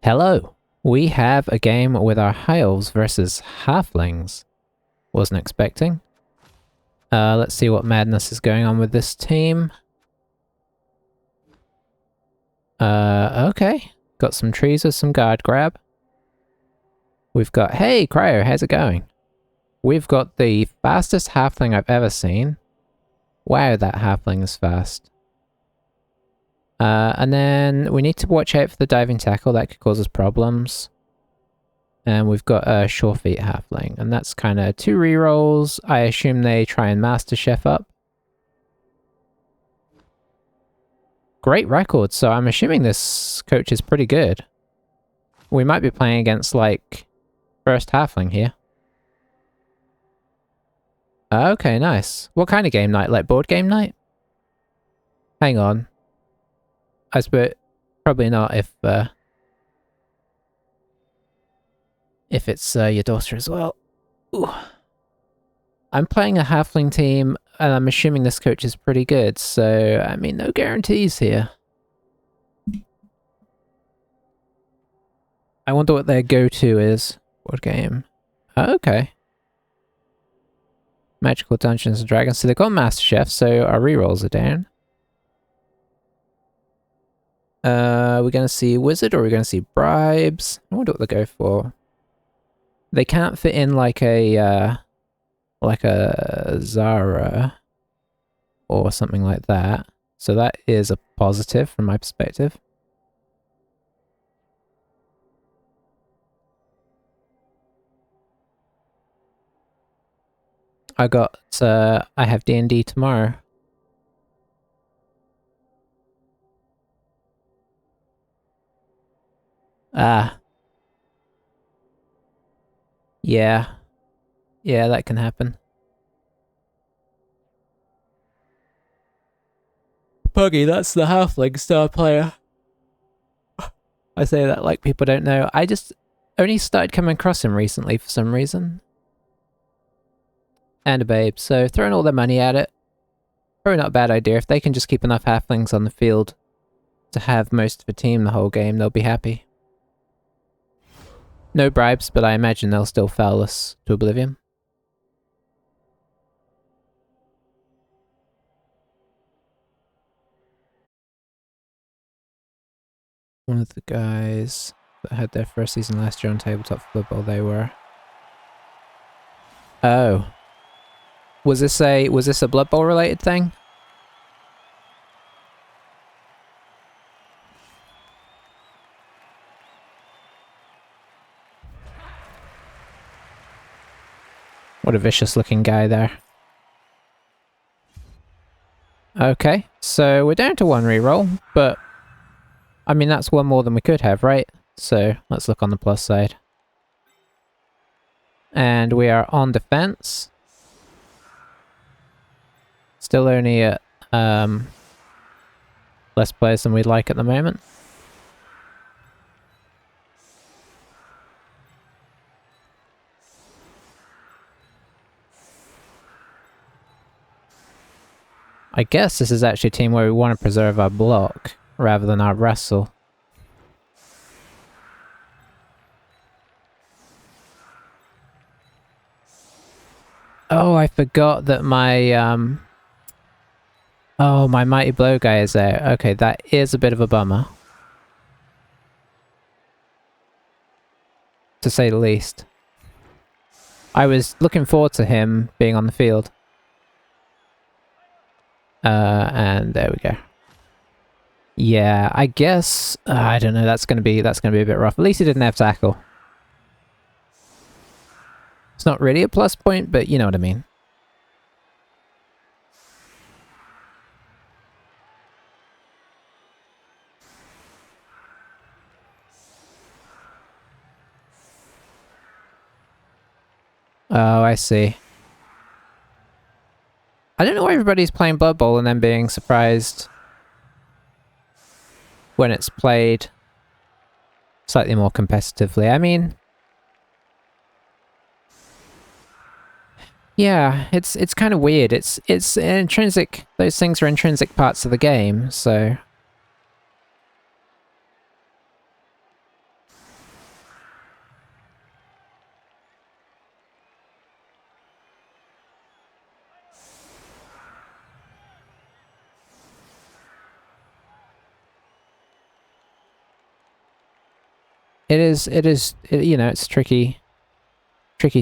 Hello! We have a game with our High Elves versus Halflings. Wasn't expecting. Let's see what madness is going on with this team. Okay. Got some trees with some guard grab. We've got... Hey, Cryo, how's it going? We've got the fastest halfling I've ever seen. Wow, that halfling is fast. And then we need to watch out for the diving tackle. That could cause us problems. And we've got a Sure Feet halfling. And that's kind of 2 rerolls. I assume they try and Master Chef up. Great record, so I'm assuming this coach is pretty good. We might be playing against, like, first halfling here. Okay, nice. What kind of game night? Like board game night? Hang on. I suppose probably not if it's your daughter as well. Ooh. I'm playing a halfling team, and I'm assuming this coach is pretty good, so, I mean, no guarantees here. I wonder what their go-to is. Board game. Oh, okay. Magical Dungeons and Dragons. So they've got Master Chef, so our rerolls are down. We're gonna see Wizard, or we're gonna see Bribes. I wonder what they go for. They can't fit in like a Zara or something like that. So that is a positive from my perspective. I have D&D tomorrow. Ah. Yeah. Yeah, that can happen. Puggy, that's the halfling star player. I say that like people don't know. I just only started coming across him recently for some reason. And a babe, so throwing all their money at it. Probably not a bad idea. If they can just keep enough halflings on the field to have most of the team the whole game, they'll be happy. No bribes, but I imagine they'll still foul us to oblivion. One of the guys that had their first season last year on Tabletop Football, they were. Oh. Was this a Blood Bowl related thing? What a vicious looking guy there. Okay, so we're down to 1 reroll, but I mean that's 1 more than we could have, right? So let's look on the plus side. And we are on defense. Still only at less players than we'd like at the moment. I guess this is actually a team where we want to preserve our block rather than our wrestle. Oh, I forgot that my oh, my Mighty Blow guy is there. Okay, that is a bit of a bummer. To say the least. I was looking forward to him being on the field. And there we go. Yeah, I guess I don't know. That's gonna be a bit rough. At least he didn't have tackle. It's not really a plus point, but you know what I mean. Oh, I see. I don't know why everybody's playing Blood Bowl and then being surprised when it's played slightly more competitively. I mean, yeah, it's kind of weird. It's an intrinsic. Those things are intrinsic parts of the game, so you know, it's a tricky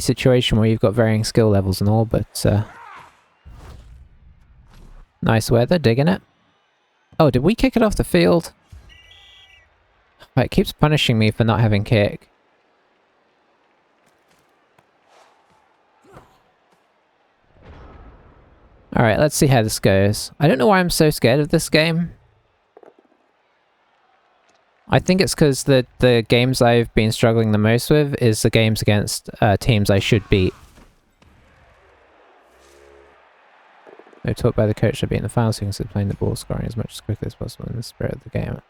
situation where you've got varying skill levels and all, but nice weather, digging it. Oh, did we kick it off the field? Oh, it keeps punishing me for not having kick. Alright, let's see how this goes. I don't know why I'm so scared of this game. I think it's because the games I've been struggling the most with is the games against teams I should beat. They're taught by the coach to be in the final sequence of playing the ball, scoring as much as quickly as possible in the spirit of the game.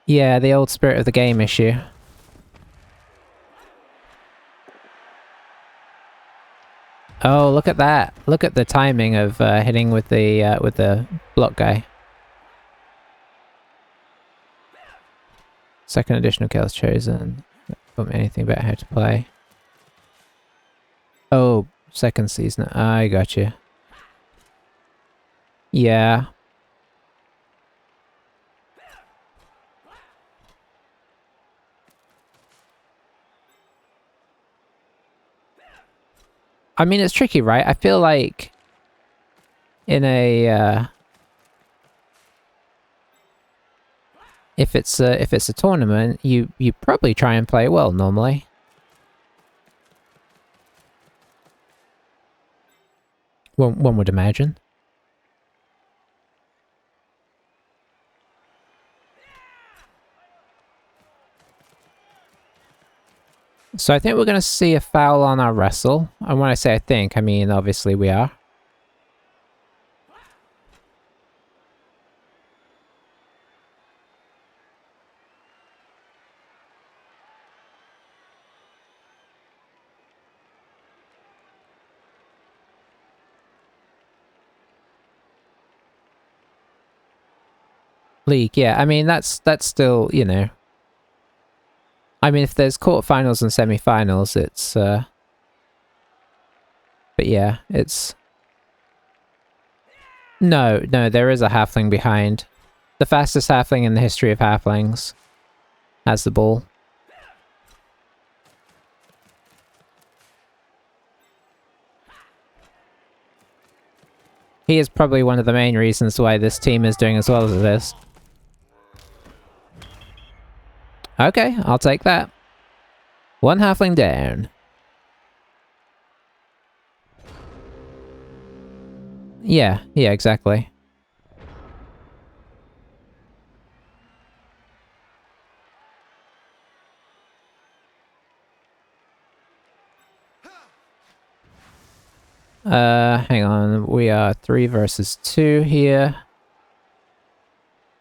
Yeah, the old spirit of the game issue. Oh, look at that! Look at the timing of hitting with the block guy. Second additional kills chosen. Taught me anything about how to play. Oh, second season. I got you. Yeah. I mean, it's tricky, right? I feel like in a if it's a tournament, you probably try and play well normally. One would imagine. So I think we're going to see a foul on our wrestle. And when I say I think, I mean obviously we are. League, yeah. I mean, that's still, you know. I mean, if there's quarterfinals and semi-finals, it's, but yeah, it's... No, there is a halfling behind. The fastest halfling in the history of halflings has the ball. He is probably one of the main reasons why this team is doing as well as it is. Okay, I'll take that. One halfling down. Yeah, exactly. Hang on. We are 3 versus 2 here.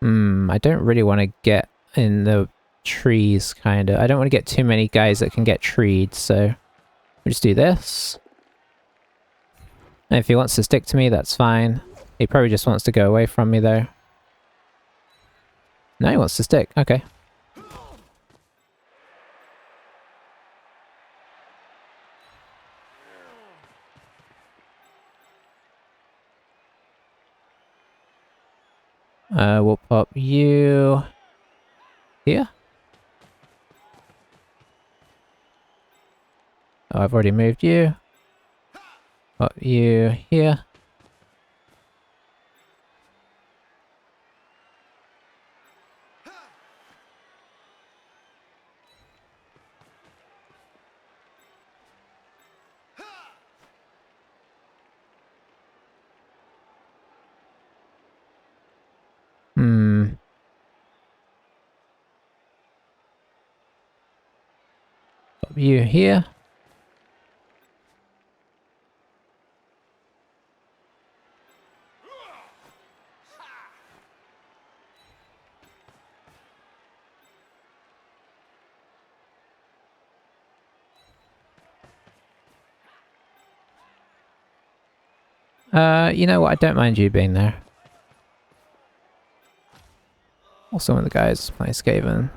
I don't really want to get in the trees, kind of. I don't want to get too many guys that can get treed, so we'll just do this. And if he wants to stick to me, that's fine. He probably just wants to go away from me, though. No, he wants to stick. Okay. We'll pop you here. Oh, I've already moved you. Pop you here. Pop you here. You know what? I don't mind you being there. Also, one of the guys playing Skaven.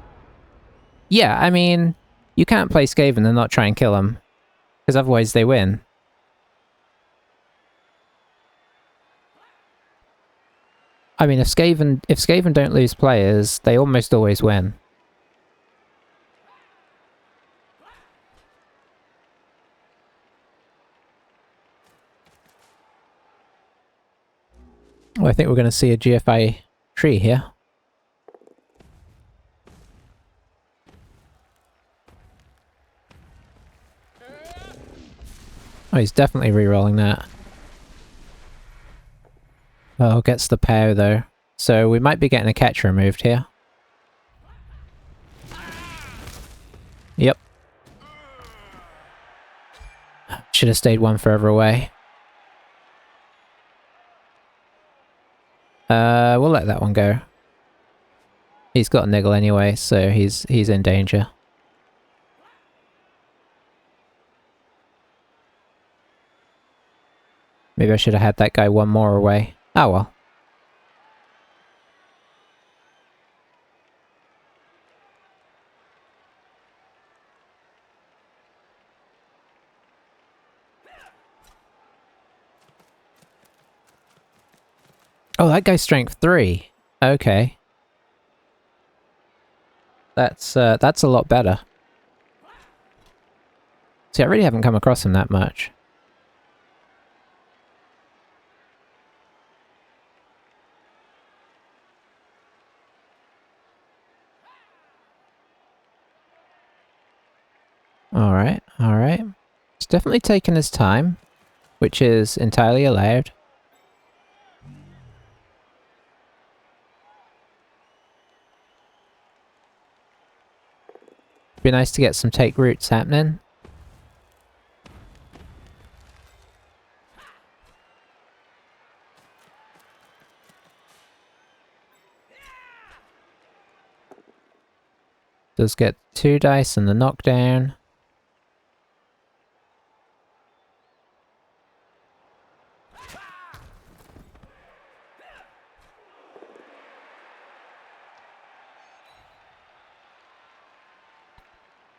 Yeah, I mean, you can't play Skaven and not try and kill them, because otherwise they win. I mean, if Skaven don't lose players, they almost always win. Oh, I think we're going to see a GFI tree here. Oh, he's definitely re-rolling that. Oh, gets the POW though. So we might be getting a catch removed here. Yep. Should have stayed one further away. We'll let that one go. He's got a niggle anyway, so he's in danger. Maybe I should have had that guy one more away. Oh well. Oh, that guy's strength 3. Okay. That's a lot better. See, I really haven't come across him that much. Alright, alright. He's definitely taken his time, which is entirely allowed. Be nice to get some take roots happening. Does get 2 dice and the knockdown.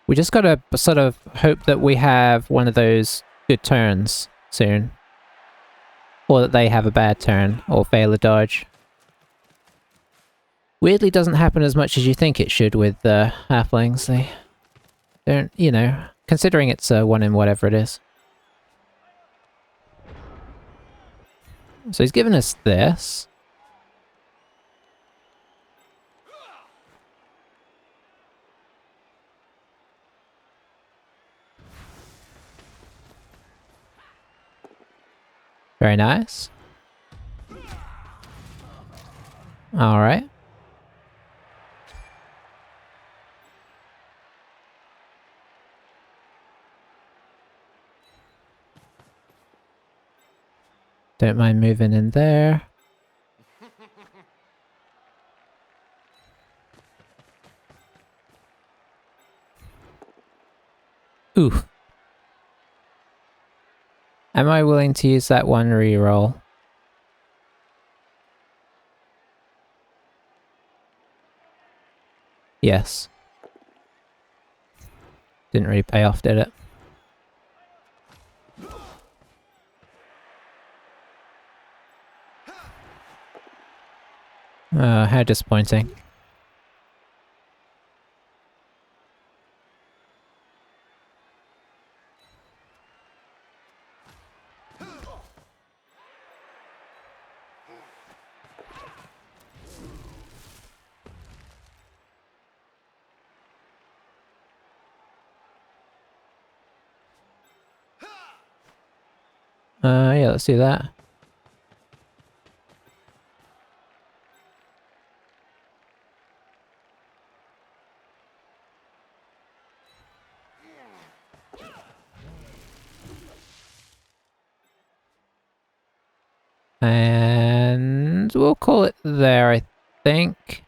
We just gotta sort of hope that we have one of those good turns soon. Or that they have a bad turn, or fail a dodge. Weirdly doesn't happen as much as you think it should with halflings. They don't, you know, considering it's a 1 in whatever it is. So he's given us this. Very nice. Alright. Don't mind moving in there. Ooh. Am I willing to use that one reroll? Yes. Didn't really pay off, did it? Oh, how disappointing. Yeah, let's do that. And we'll call it there, I think.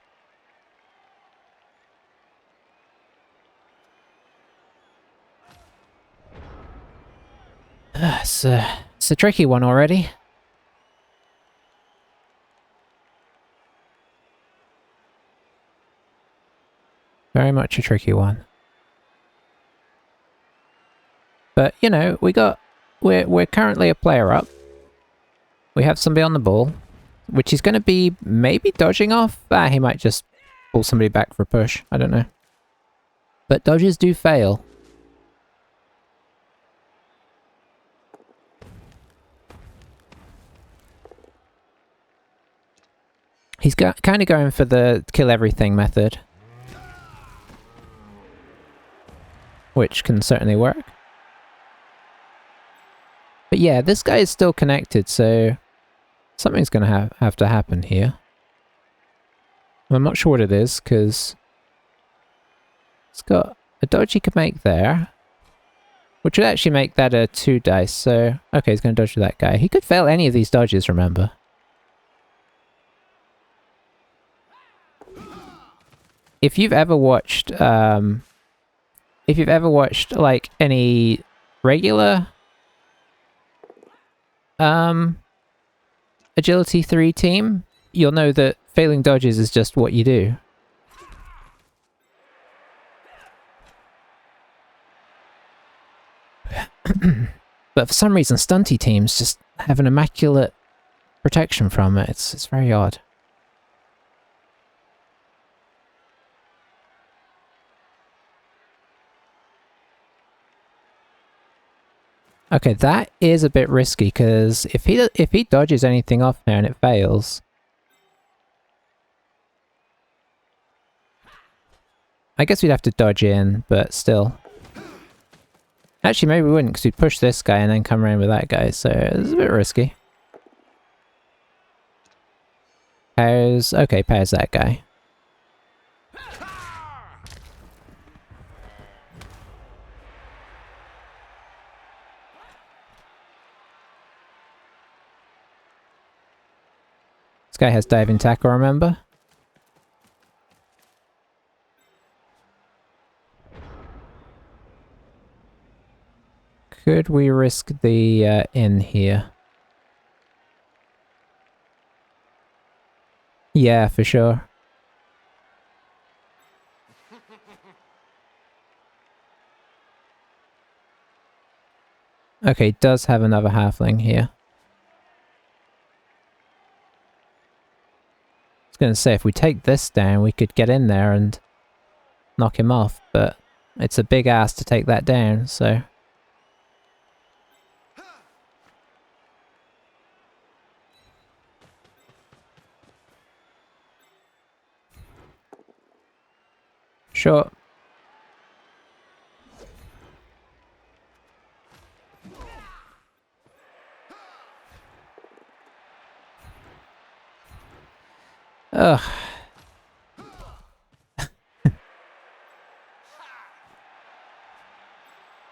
It's a tricky one already. Very much a tricky one. But, you know, we're currently a player up. We have somebody on the ball. which he's going to be maybe dodging off. Ah, he might just pull somebody back for a push. I don't know. But dodges do fail. He's kind of going for the kill everything method, which can certainly work. But yeah, this guy is still connected, so something's going to have to happen here. I'm not sure what it is, because it's got a dodge he could make there, which would actually make that a 2 dice, so okay, he's going to dodge that guy. He could fail any of these dodges, remember. If you've ever watched, like any regular, Agility 3 team, you'll know that failing dodges is just what you do. But for some reason, stunty teams just have an immaculate protection from it. It's very odd. Okay, that is a bit risky, because if he dodges anything off there and it fails, I guess we'd have to dodge in, but still. Actually, maybe we wouldn't, because we'd push this guy and then come around with that guy, so it's a bit risky. Okay, powers that guy. This guy has diving tackle, remember? Could we risk the inn here? Yeah, for sure. Okay, does have another halfling here. I was gonna say, if we take this down, we could get in there and knock him off, but it's a big ass to take that down, so... Sure. Ugh.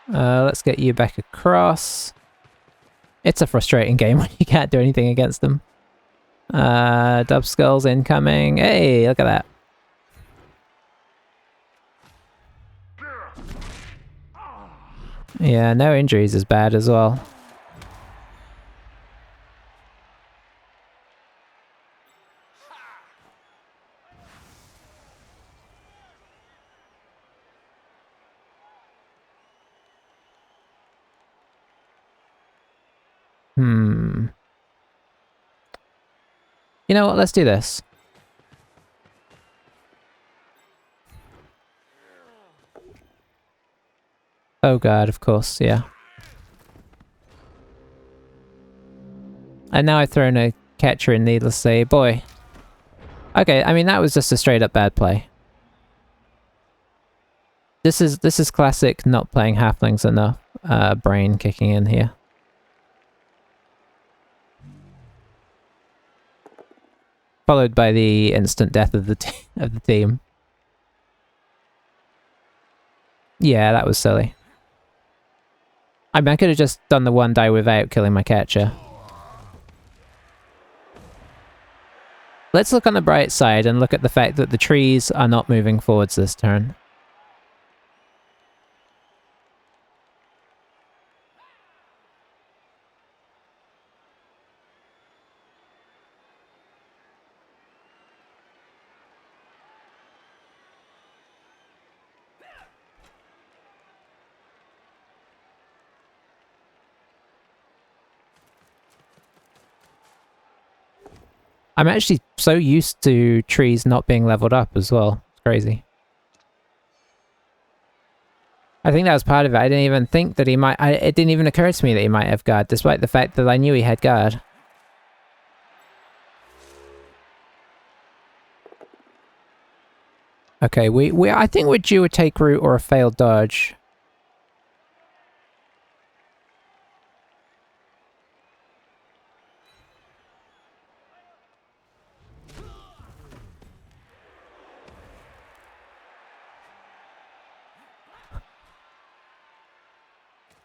Let's get you back across. It's a frustrating game when you can't do anything against them. Dub skulls incoming. Hey, look at that. Yeah, no injuries is bad as well. You know what, let's do this. Oh god, of course, yeah. And now I've thrown a catcher in, needless to say. Boy. Okay, I mean, that was just a straight up bad play. This is classic not playing halflings enough, brain kicking in here. Followed by the instant death of the team. Yeah, that was silly. I mean, I could have just done the one die without killing my catcher. Let's look on the bright side and look at the fact that the trees are not moving forwards this turn. I'm actually so used to trees not being leveled up as well. It's crazy. I think that was part of it. I didn't even think that he might... it didn't even occur to me that he might have guard, despite the fact that I knew he had guard. Okay, I think we're due a take root or a failed dodge.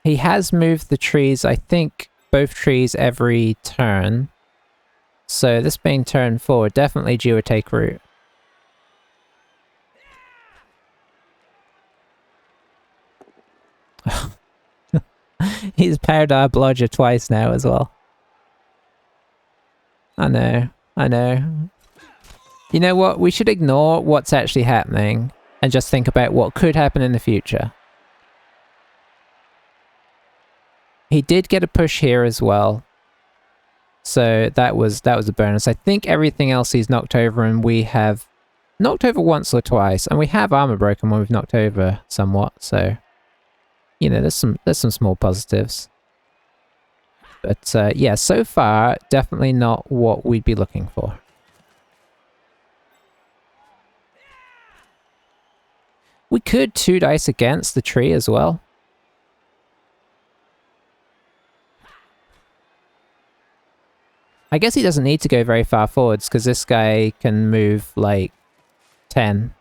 He has moved the trees, I think, both trees every turn. So this being turn 4, definitely due a take root. He's paired our blodger twice now as well. I know, I know. You know what? We should ignore what's actually happening and just think about what could happen in the future. He did get a push here as well. So that was a bonus. I think everything else he's knocked over, and we have knocked over once or twice, and we have armor broken when we've knocked over somewhat, so you know, there's some small positives. But yeah, so far definitely not what we'd be looking for. We could 2 dice against the tree as well. I guess he doesn't need to go very far forwards because this guy can move like 10.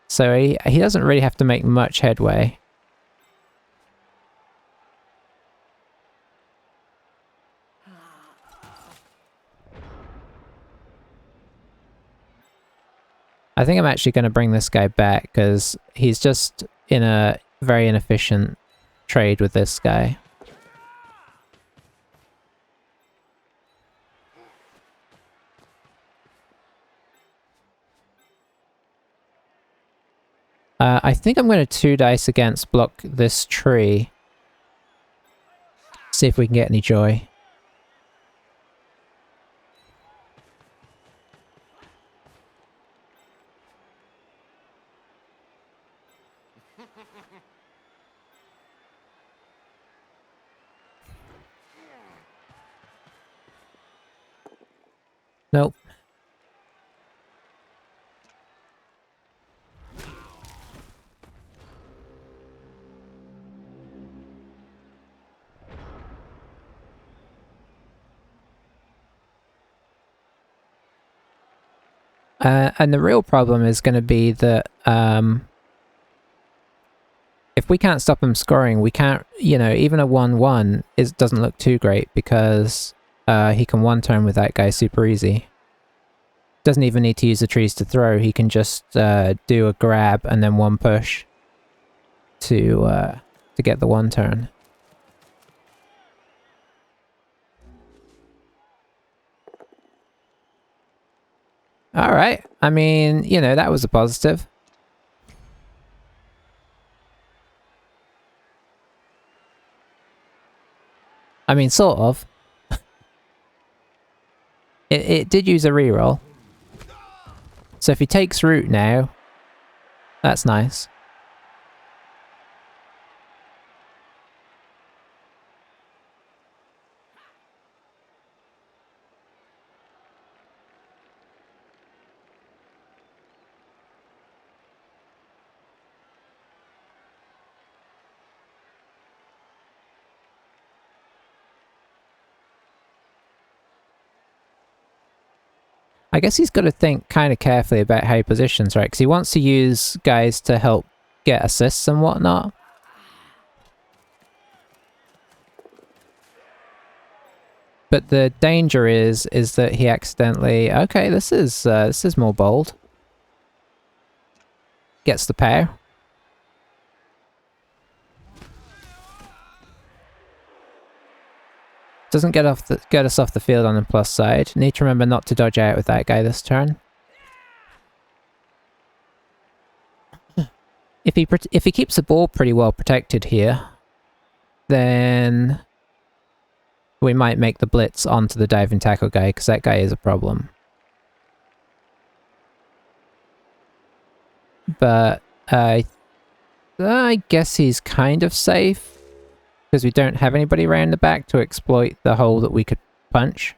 So he doesn't really have to make much headway. I think I'm actually going to bring this guy back because he's just in a very inefficient trade with this guy. I think I'm going to 2 dice against block this tree. See if we can get any joy. Nope. And the real problem is going to be that if we can't stop him scoring, we can't, you know, even a 1-1 doesn't look too great because he can 1-turn with that guy super easy. Doesn't even need to use the trees to throw, he can just do a grab and then 1 push to get the 1-turn. Alright, I mean, you know, that was a positive. I mean, sort of. It did use a reroll. So if he takes root now, that's nice. I guess he's got to think kind of carefully about how he positions, right? Because he wants to use guys to help get assists and whatnot. But the danger is that he accidentally... Okay, this is more bold. Gets the pair. Doesn't get us off the field on the plus side. Need to remember not to dodge out with that guy this turn. If he keeps the ball pretty well protected here, then we might make the blitz onto the dive and tackle guy, because that guy is a problem. But I guess he's kind of safe, because we don't have anybody around the back to exploit the hole that we could punch.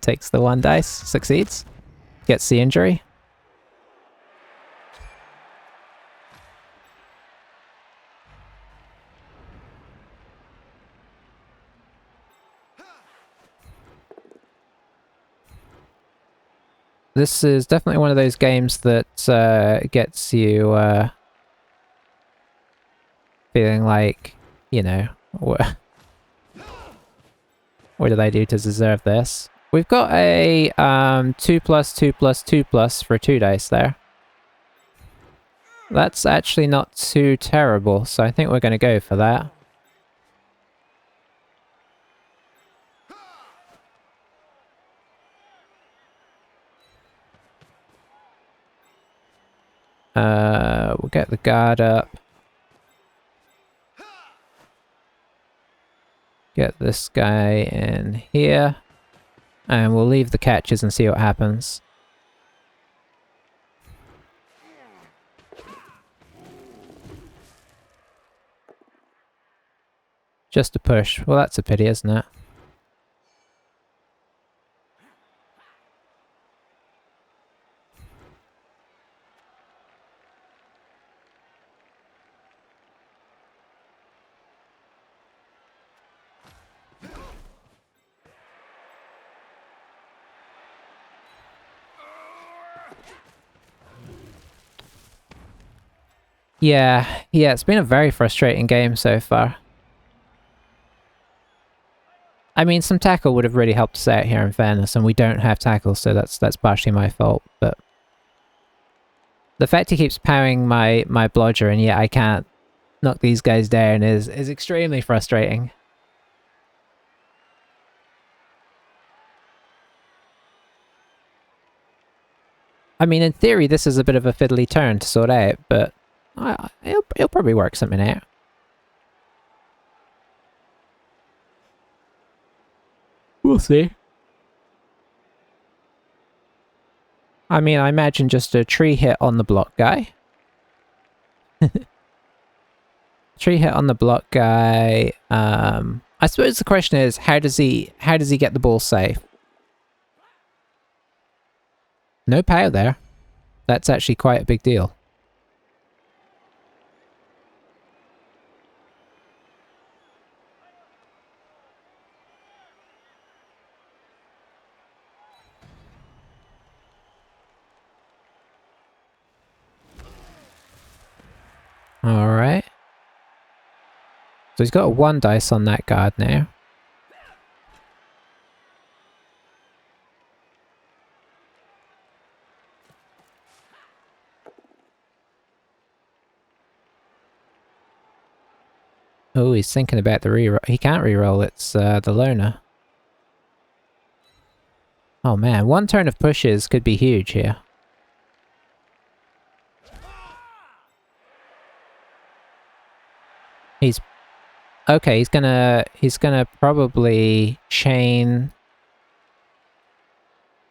Takes the 1 dice, succeeds, gets the injury. This is definitely one of those games that gets you feeling like, you know, what did I do to deserve this? We've got a 2+2+2+2+ for 2 dice there. That's actually not too terrible, so I think we're going to go for that. We'll get the guard up. Get this guy in here. And we'll leave the catches and see what happens. Just a push. Well, that's a pity, isn't it? Yeah, it's been a very frustrating game so far. I mean, some tackle would have really helped us out here in fairness, and we don't have tackle, so that's partially my fault, but... The fact he keeps powering my blodger and yet I can't knock these guys down is extremely frustrating. I mean, in theory, this is a bit of a fiddly turn to sort out, but he'll probably work something out. We'll see. I mean, I imagine just a tree hit on the block guy. Tree hit on the block guy. I suppose the question is, how does he get the ball safe? No power there. That's actually quite a big deal. Alright. So he's got a 1 dice on that guard now. Oh, he's thinking about the reroll. He can't reroll, it's the loner. Oh man, 1 turn of pushes could be huge here. He's... Okay, he's gonna probably chain...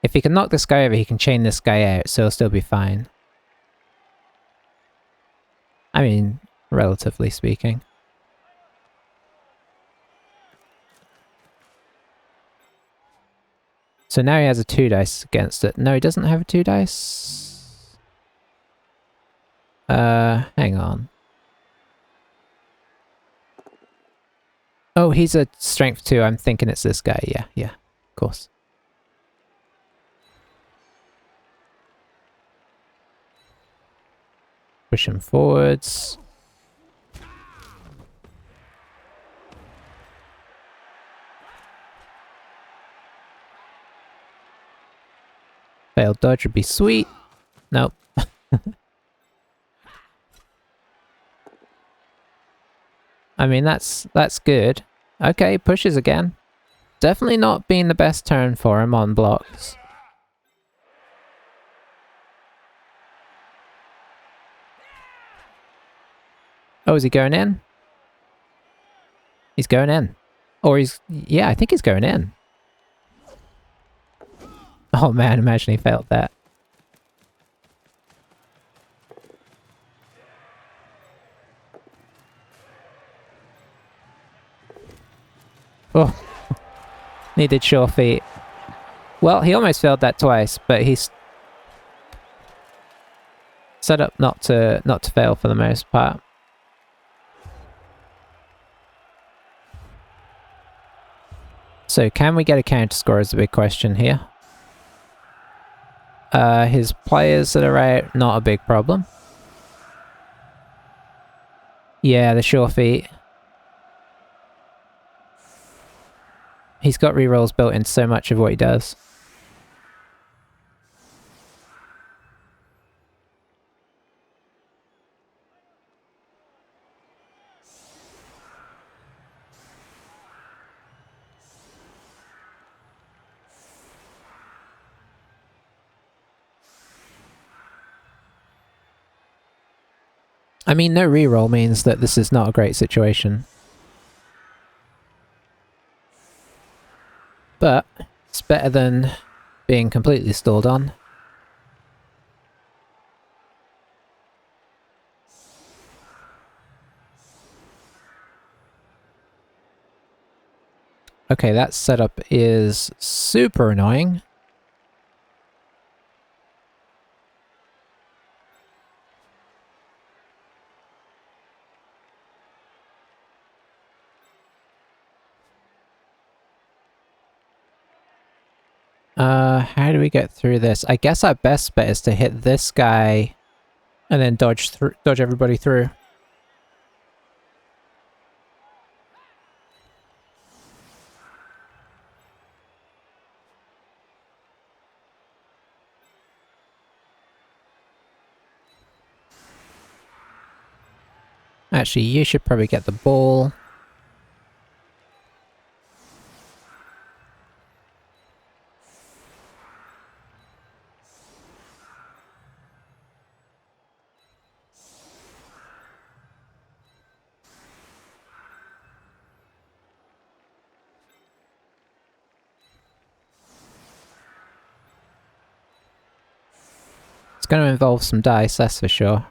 If he can knock this guy over, he can chain this guy out, so he'll still be fine. I mean, relatively speaking. So now he has a 2 dice against it. No, he doesn't have a 2 dice. Hang on. Oh, he's a strength 2. I'm thinking it's this guy. Yeah, of course. Push him forwards. Failed dodge would be sweet. Nope. I mean, that's good. Okay, pushes again. Definitely not been the best turn for him on blocks. Oh, is he going in? He's going in. Or he's... yeah, I think he's going in. Oh man, imagine he failed that. Oh, needed sure feet. Well, he almost failed that twice, but he's set up not to fail for the most part. So can we get a counter score is the big question here. His players that are out, not a big problem. Yeah, the sure feet. He's got rerolls built in so much of what he does. I mean, no reroll means that this is not a great situation. But it's better than being completely stalled on. Okay, that setup is super annoying. How do we get through this? I guess our best bet is to hit this guy and then dodge everybody through. Actually, you should probably get the ball. It's going to involve some dice, that's for sure.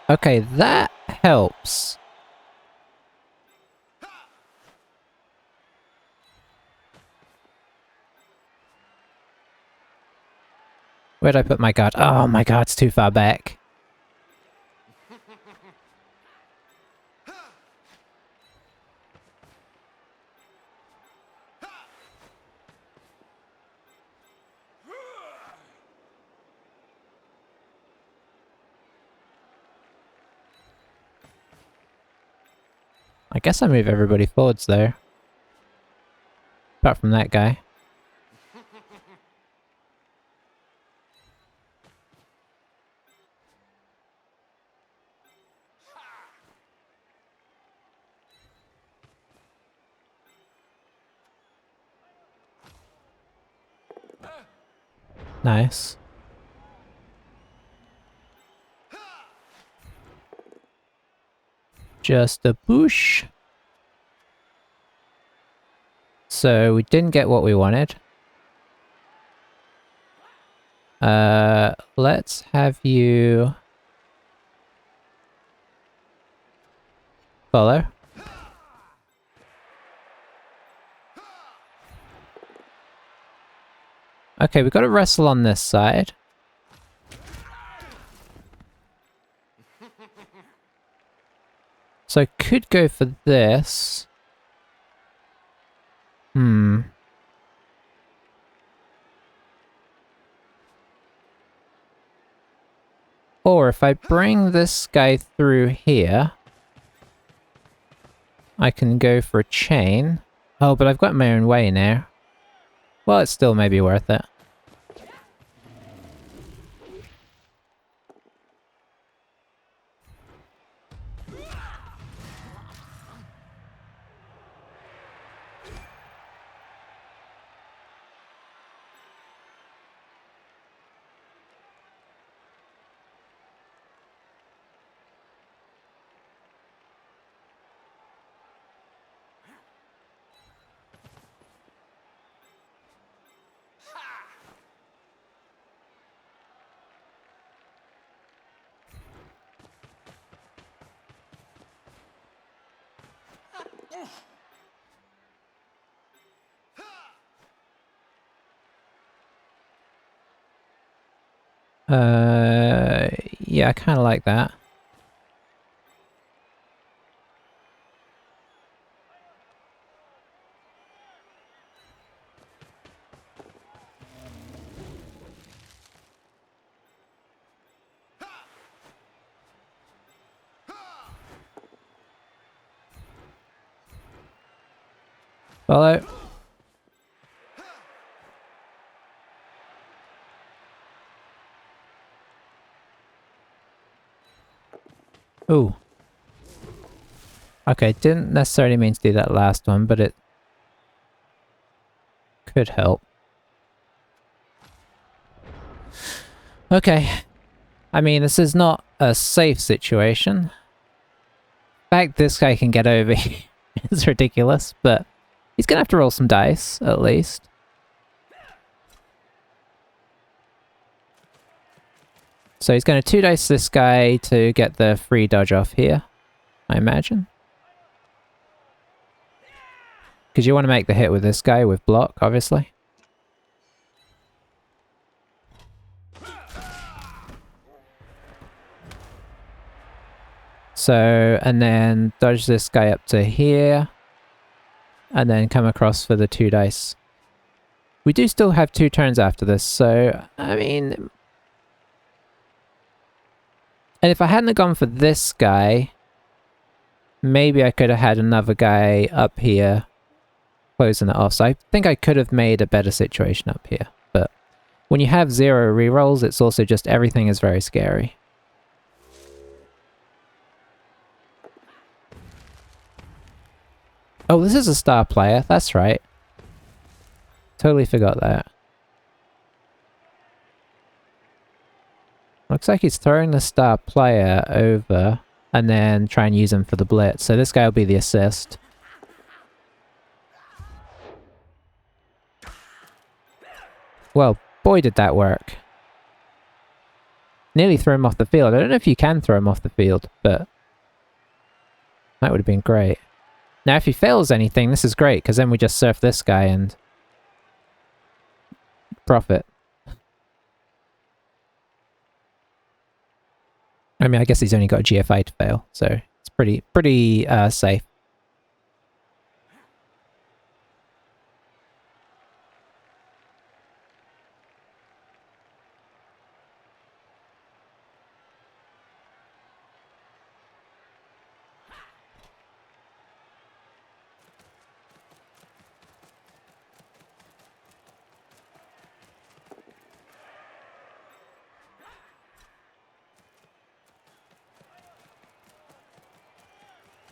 Okay, that helps. Where'd I put my guard? Oh, my guard's too far back. I guess I move everybody forwards there. Apart from that guy. Nice. Just a push. So we didn't get what we wanted. Let's have you follow. Okay, we've got to wrestle on this side. So I could go for this. Or if I bring this guy through here, I can go for a chain. Oh, but I've got my own way now. Well, it's still maybe worth it. Yeah, I kind of like that. Follow. Ooh. Okay, didn't necessarily mean to do that last one, but it could help. Okay. I mean, this is not a safe situation. The fact this guy can get over is ridiculous, but he's gonna have to roll some dice, at least. So he's going to 2-dice this guy to get the free dodge off here, I imagine. Because you want to make the hit with this guy with block, obviously. So, and then dodge this guy up to here. And then come across for the 2 dice. We do still have 2 turns after this, so, I mean... And if I hadn't gone for this guy, maybe I could have had another guy up here closing it off. So I think I could have made a better situation up here. But when you have 0 rerolls, it's also just everything is very scary. Oh, this is a star player. That's right. Totally forgot that. Looks like he's throwing the star player over and then try and use him for the blitz. So this guy will be the assist. Well, boy did that work. Nearly threw him off the field. I don't know if you can throw him off the field, but that would have been great. Now if he fails anything, this is great, because then we just surf this guy and profit. I mean, I guess he's only got a GFI to fail, so it's pretty safe.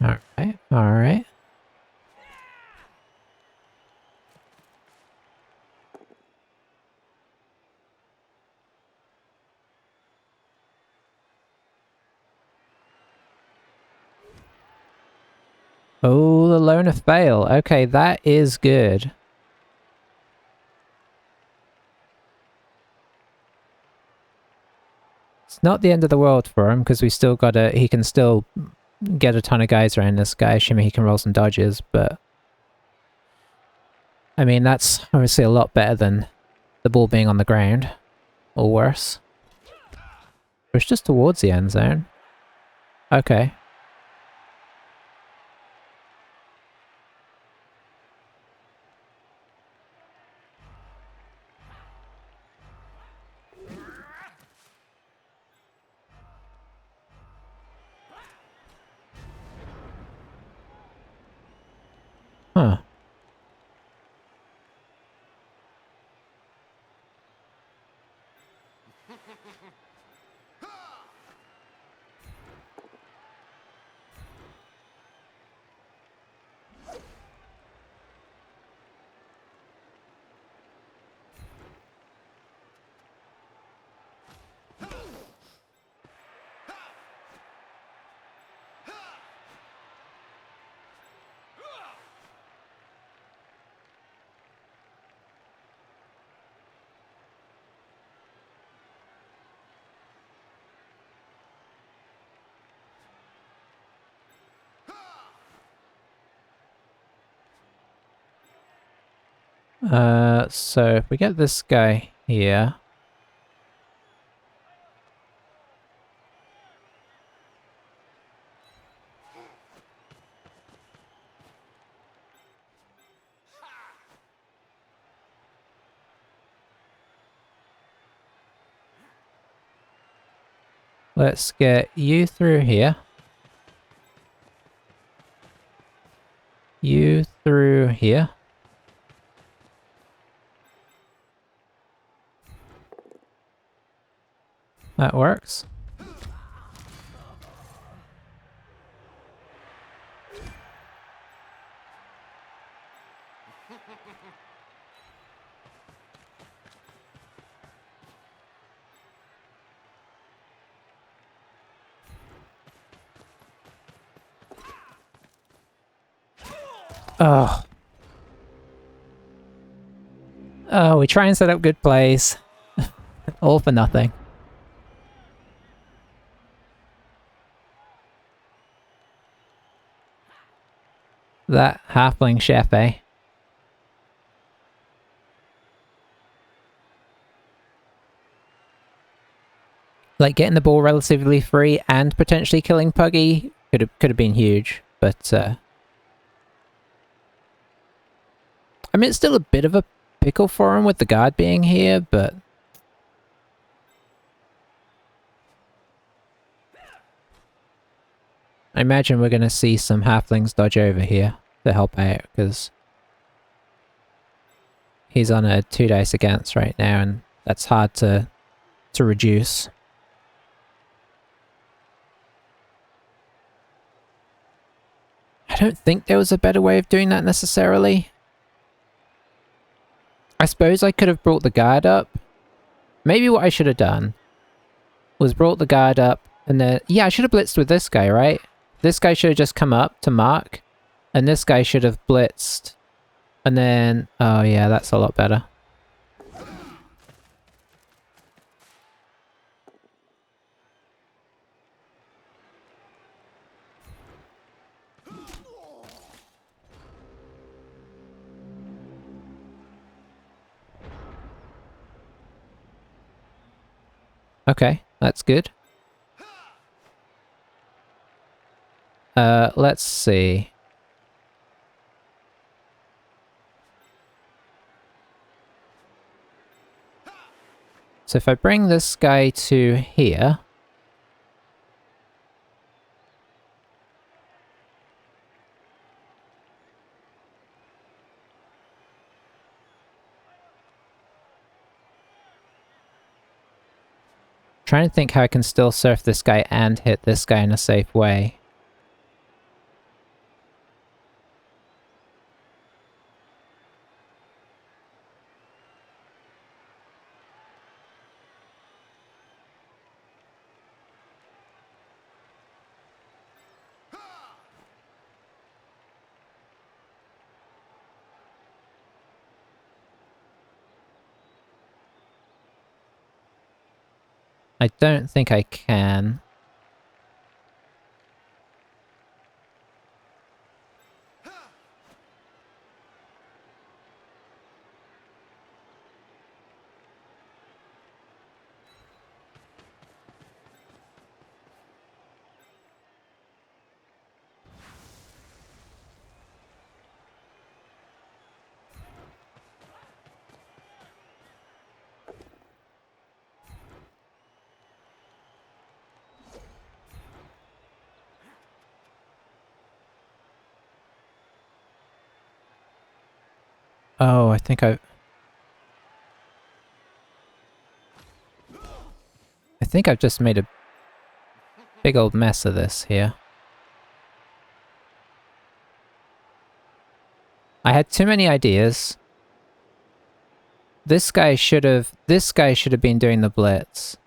Alright, alright. Oh, the loner fail. Okay, that is good. It's not the end of the world for him, because we still got he can still get a ton of guys around this guy, assuming he can roll some dodges, but... I mean, that's obviously a lot better than the ball being on the ground. Or worse. Push just towards the end zone. Okay. Huh. So if we get this guy here. Let's get you through here. You through here. That works. Oh. Oh, we try and set up good plays. All for nothing. That halfling chef, eh? Like, getting the ball relatively free and potentially killing Puggy could have been huge, but I mean, it's still a bit of a pickle for him with the guard being here, but I imagine we're going to see some halflings dodge over here to help out, because he's on a 2 dice against right now, and that's hard to reduce. I don't think there was a better way of doing that necessarily. I suppose I could have brought the guard up. Maybe what I should have done was brought the guard up, and then... Yeah, I should have blitzed with this guy, right? This guy should have just come up to mark, and this guy should have blitzed. And then... Oh yeah, that's a lot better. Okay, that's good. Let's see. So if I bring this guy to here... Trying to think how I can still surf this guy and hit this guy in a safe way. I don't think I can. Oh, I think I've just made a big old mess of this here. I had too many ideas. This guy should have been doing the blitz.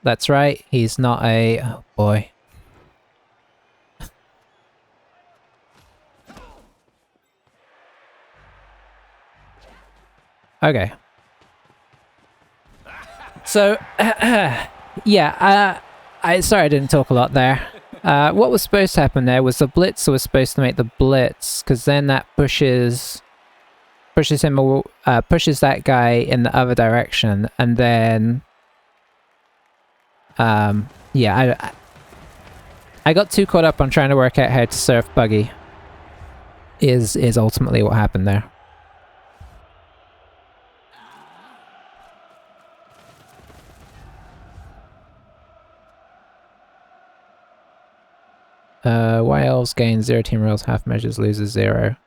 That's right, he's not a... oh boy. Okay. So, yeah, sorry I didn't talk a lot there. What was supposed to happen there was the blitzer was supposed to make the blitz, because then that pushes that guy in the other direction, and then... yeah, I got too caught up on trying to work out how to surf buggy. Is ultimately what happened there. Why Elves gain 0 team rolls, half measures loses 0.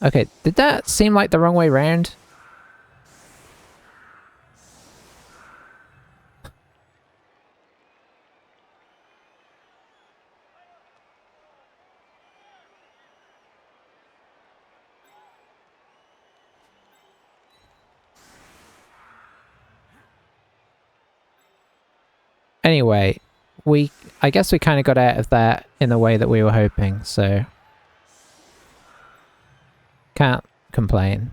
Okay, did that seem like the wrong way round? Anyway, I guess we kind of got out of that in the way that we were hoping, so... can't complain.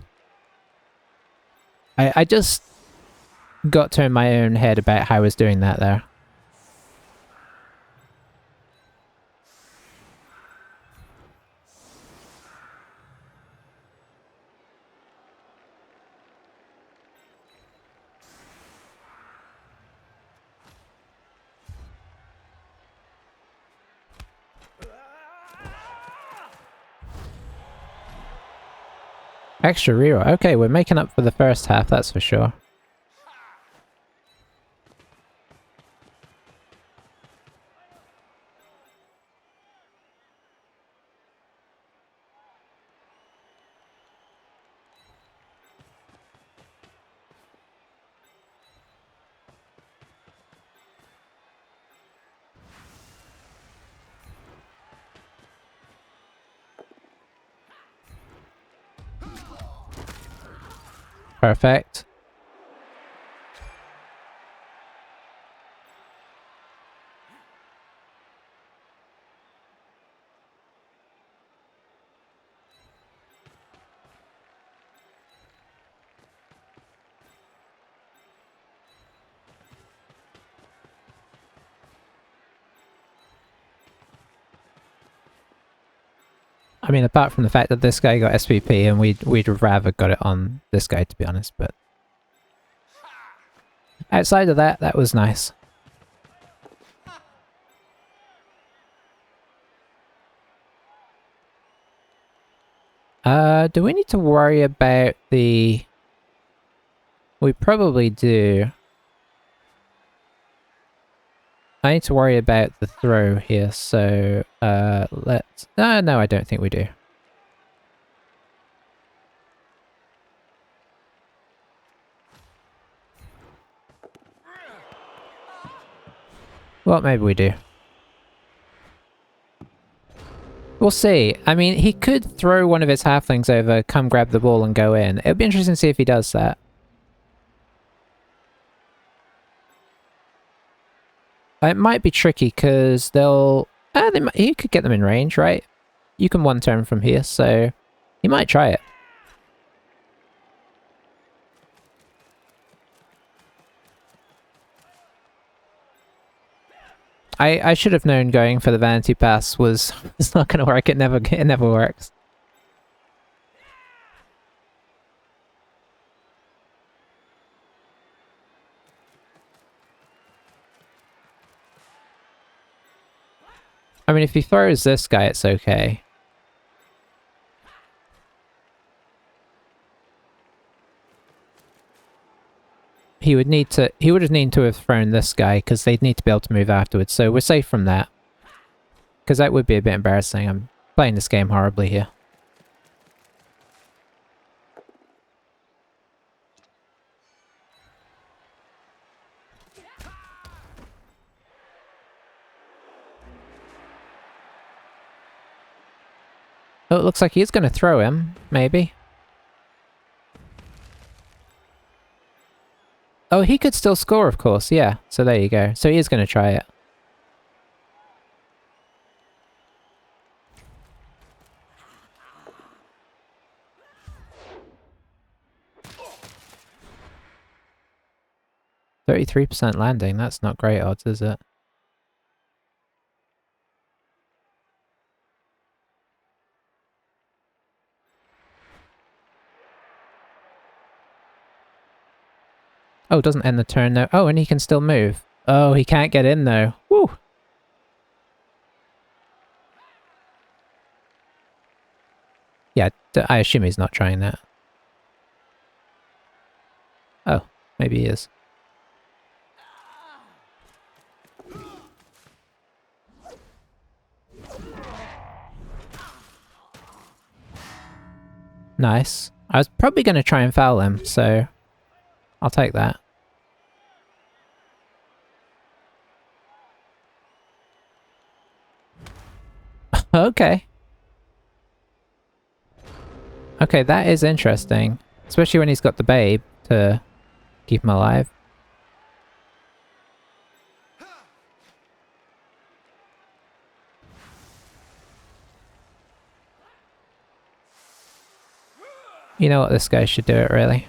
I just got to in my own head about how I was doing that there. Extra reroll. Okay, we're making up for the first half, that's for sure. Perfect. I mean, apart from the fact that this guy got SPP and we'd rather got it on this guy, to be honest, but... outside of that, that was nice. Do we need to worry about the... we probably do. I need to worry about the throw here, so let's... no, I don't think we do. Well, maybe we do. We'll see. I mean, he could throw one of his halflings over, come grab the ball and go in. It'll be interesting to see if he does that. It might be tricky because they'll... he could get them in range, right? You can one turn from here, so he might try it. I should have known going for the vanity pass was it's not going to work. It never works. I mean, if he throws this guy, it's okay. he would have needed to have thrown this guy because they'd need to be able to move afterwards. So we're safe from that. Because that would be a bit embarrassing. I'm playing this game horribly here. Oh, it looks like he's going to throw him, maybe. Oh, he could still score, of course, yeah. So there you go. So he is going to try it. %33% landing, that's not great odds, is it? Oh, it doesn't end the turn though. Oh, and he can still move. Oh, he can't get in though. Woo! Yeah, I assume he's not trying that. Oh, maybe he is. Nice. I was probably going to try and foul him, so I'll take that. Okay. Okay, that is interesting. Especially when he's got the babe to keep him alive. You know what, this guy should do it, really.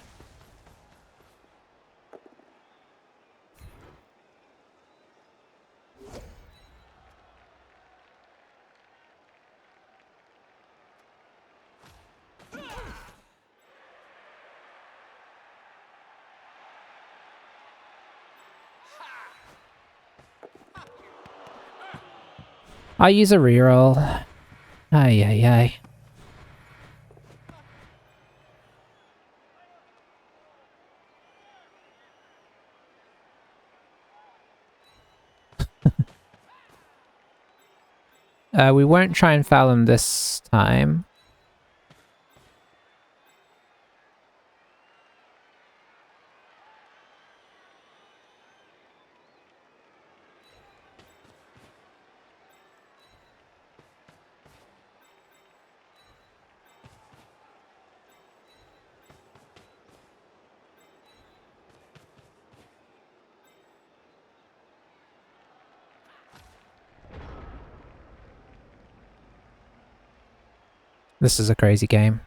I'll use a reroll. Ay, ay, ay. We won't try and foul him this time. This is a crazy game.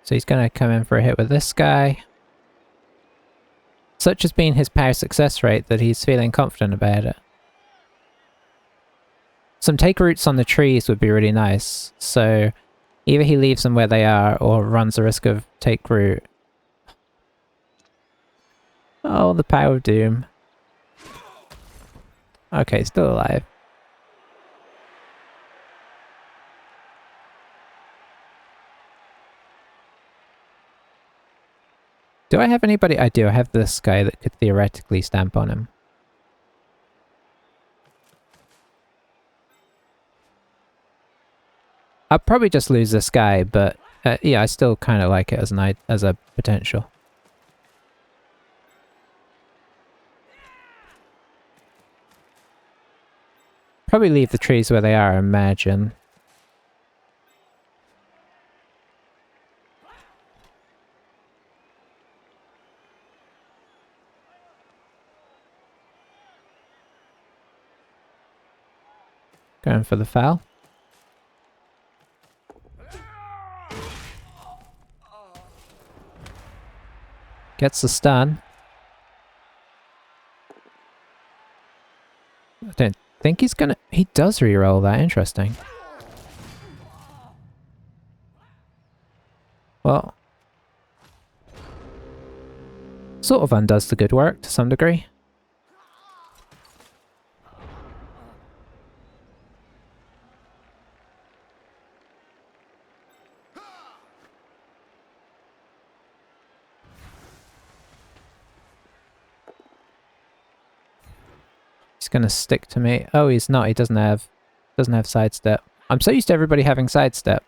So he's going to come in for a hit with this guy. Such has been his power success rate that he's feeling confident about it. Some take roots on the trees would be really nice. So either he leaves them where they are or runs the risk of take root. Oh, the power of doom. Okay, still alive. Do I have anybody? I do. I have this guy that could theoretically stamp on him. I'll probably just lose this guy, but yeah, I still kind of like it as a potential. Probably leave the trees where they are, I imagine. Going for the foul. Gets the stun. I don't think he's gonna... He does reroll that, interesting. Well... Sort of undoes the good work to some degree. He's gonna stick to me. Oh, he's not. He doesn't have sidestep. I'm so used to everybody having sidestep.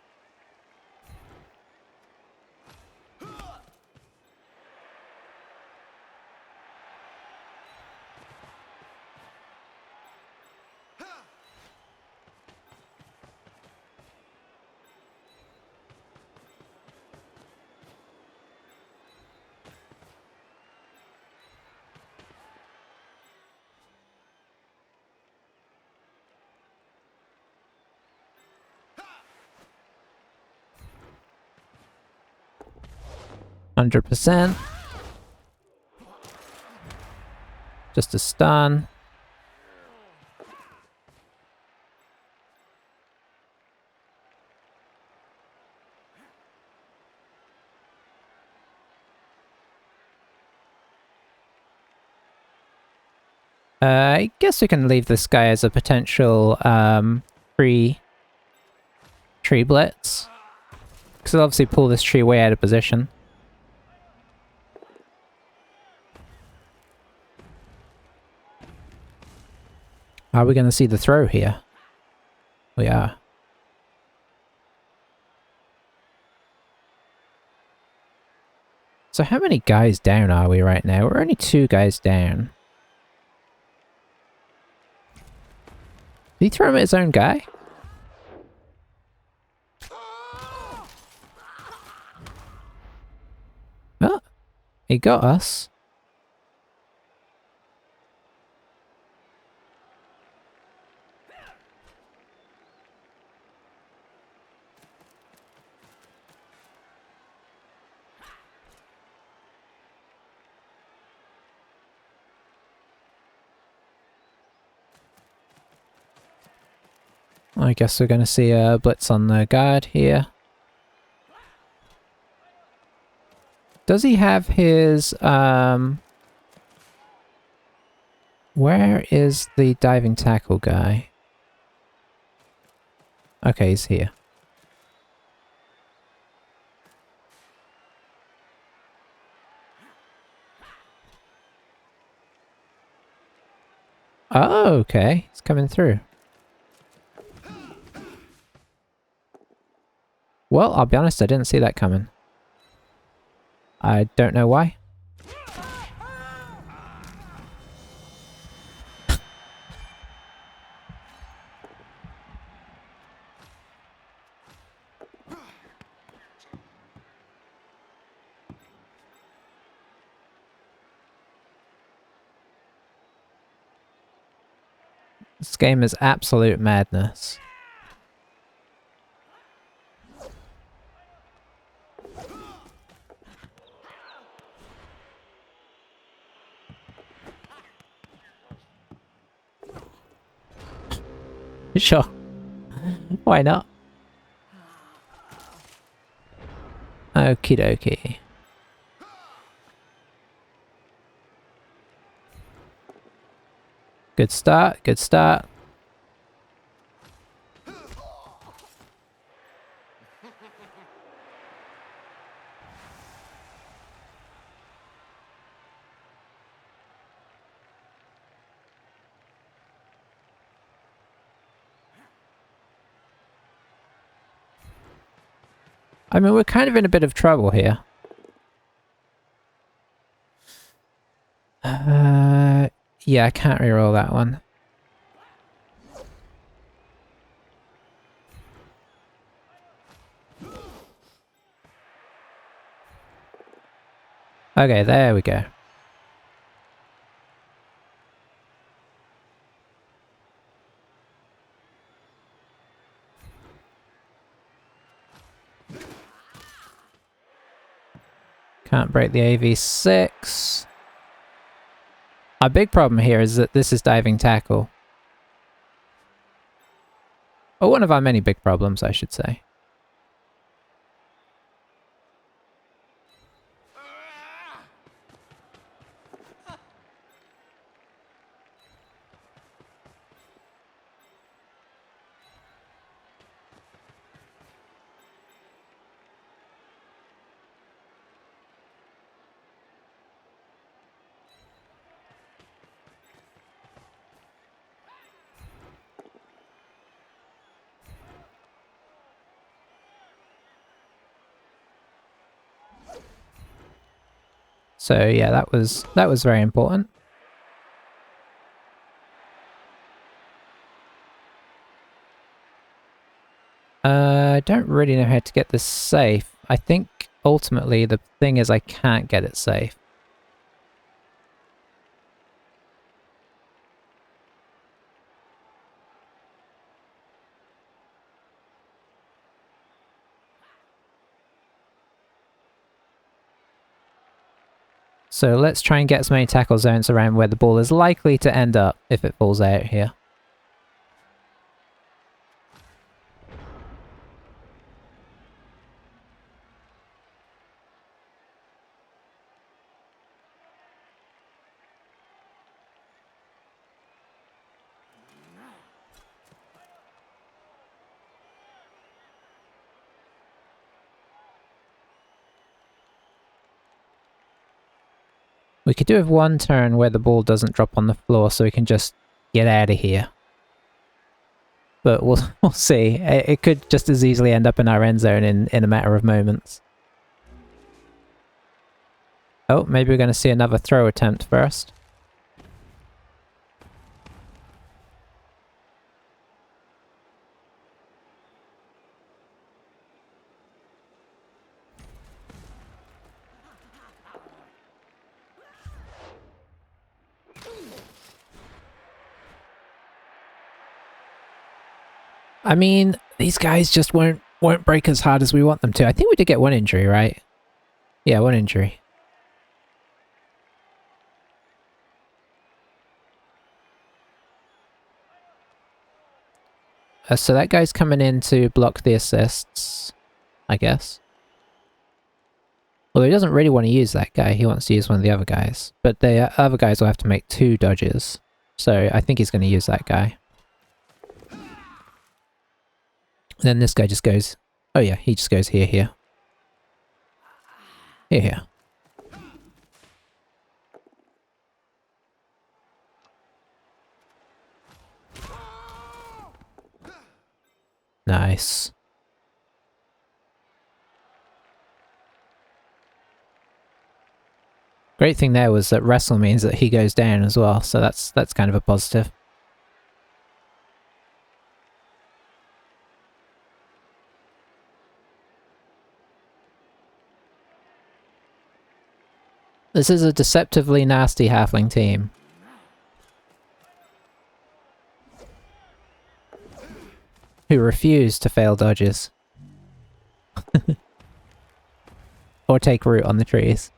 %. Just a stun. I guess we can leave this guy as a potential free tree blitz. Because it'll obviously pull this tree way out of position. Are we going to see the throw here? We are. So how many guys down are we right now? We're only 2 guys down. Did he throw him at his own guy? Oh, he got us. I guess we're going to see a blitz on the guard here. Does he have his, where is the diving tackle guy? Okay, he's here. Oh, okay. He's coming through. Well, I'll be honest, I didn't see that coming. I don't know why. This game is absolute madness. Sure. Why not? Okie dokie. Good start, good start. I mean, we're kind of in a bit of trouble here. Yeah, I can't reroll that one. Okay, there we go. Can't break the AV6. Our big problem here is that this is diving tackle. Or one of our many big problems, I should say. So yeah, that was very important. I don't really know how to get this safe. I think ultimately the thing is I can't get it safe. So let's try and get as many tackle zones around where the ball is likely to end up if it falls out here. We could do with one turn where the ball doesn't drop on the floor so we can just get out of here. But we'll see. It could just as easily end up in our end zone in a matter of moments. Oh, maybe we're going to see another throw attempt first. I mean, these guys just won't break as hard as we want them to. I think we did get one injury, right? Yeah, one injury. So that guy's coming in to block the assists, I guess. Although he doesn't really want to use that guy, he wants to use one of the other guys. But the other guys will have to make 2 dodges. So I think he's going to use that guy. Then this guy just goes... Oh yeah, he just goes here, here. Here, here. Nice. Great thing there was that wrestle means that he goes down as well, so that's kind of a positive. This is a deceptively nasty halfling team. Who refuse to fail dodges. Or take root on the trees.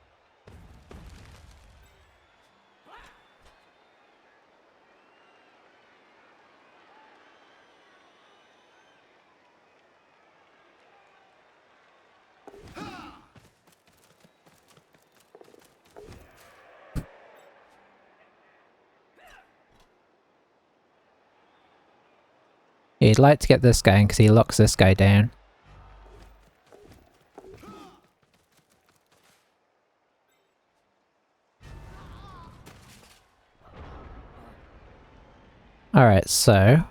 You'd like to get this guy in because he locks this guy down. Alright, so...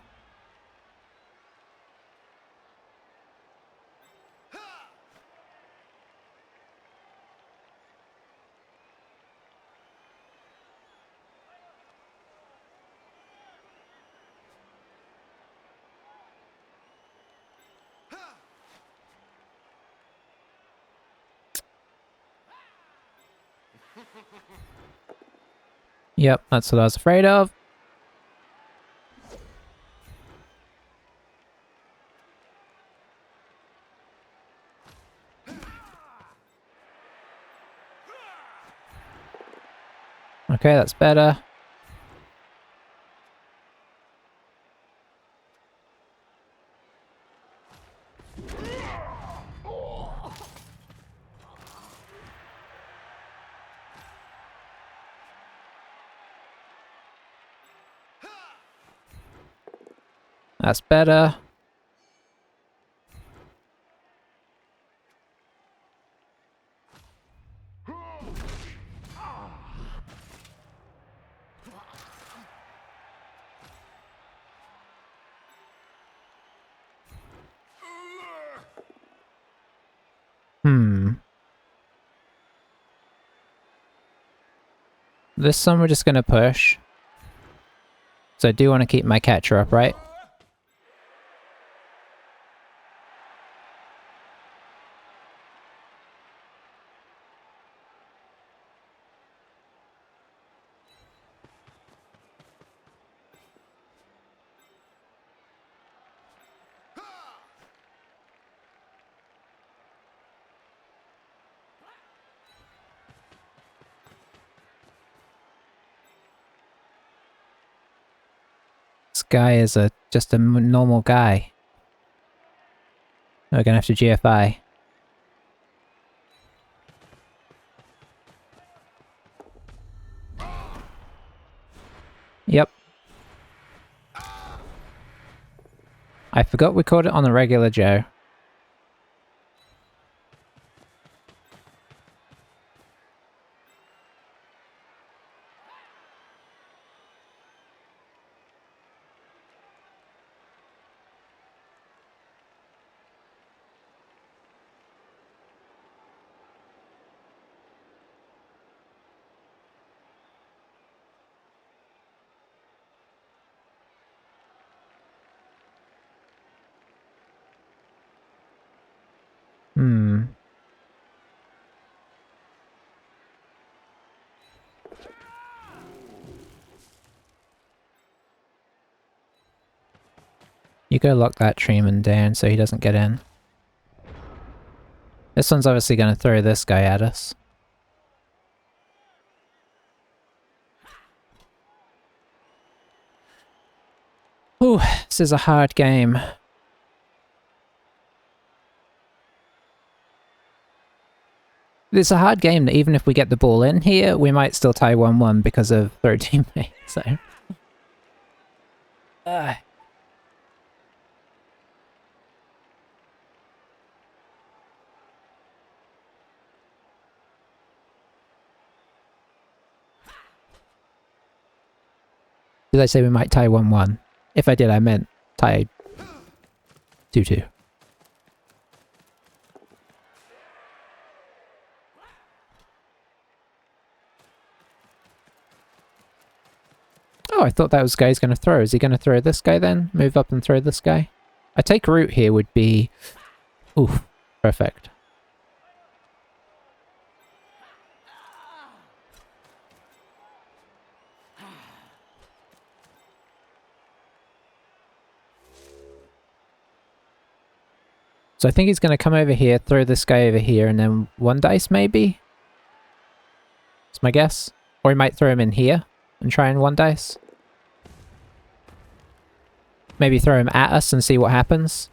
Yep, that's what I was afraid of. Okay, that's better. That's better. Hmm. This one we're just gonna push. So I do want to keep my catcher upright. This guy is just a normal guy. We're gonna have to GFI. Yep. I forgot we caught it on the regular Joe. Hmm. You go lock that treeman down so he doesn't get in. This one's obviously going to throw this guy at us. Ooh, this is a hard game. It's a hard game that even if we get the ball in here, we might still tie 1-1 because of throw teammate, so... Did I say we might tie 1-1? If I did, I meant tie 2-2. Oh, I thought that was guy's going to throw. Is he going to throw this guy then? Move up and throw this guy? I take root here would be... Oof, perfect. So I think he's going to come over here, throw this guy over here, and then 1 dice maybe? That's my guess. Or he might throw him in here and try and 1 dice. Maybe throw him at us and see what happens.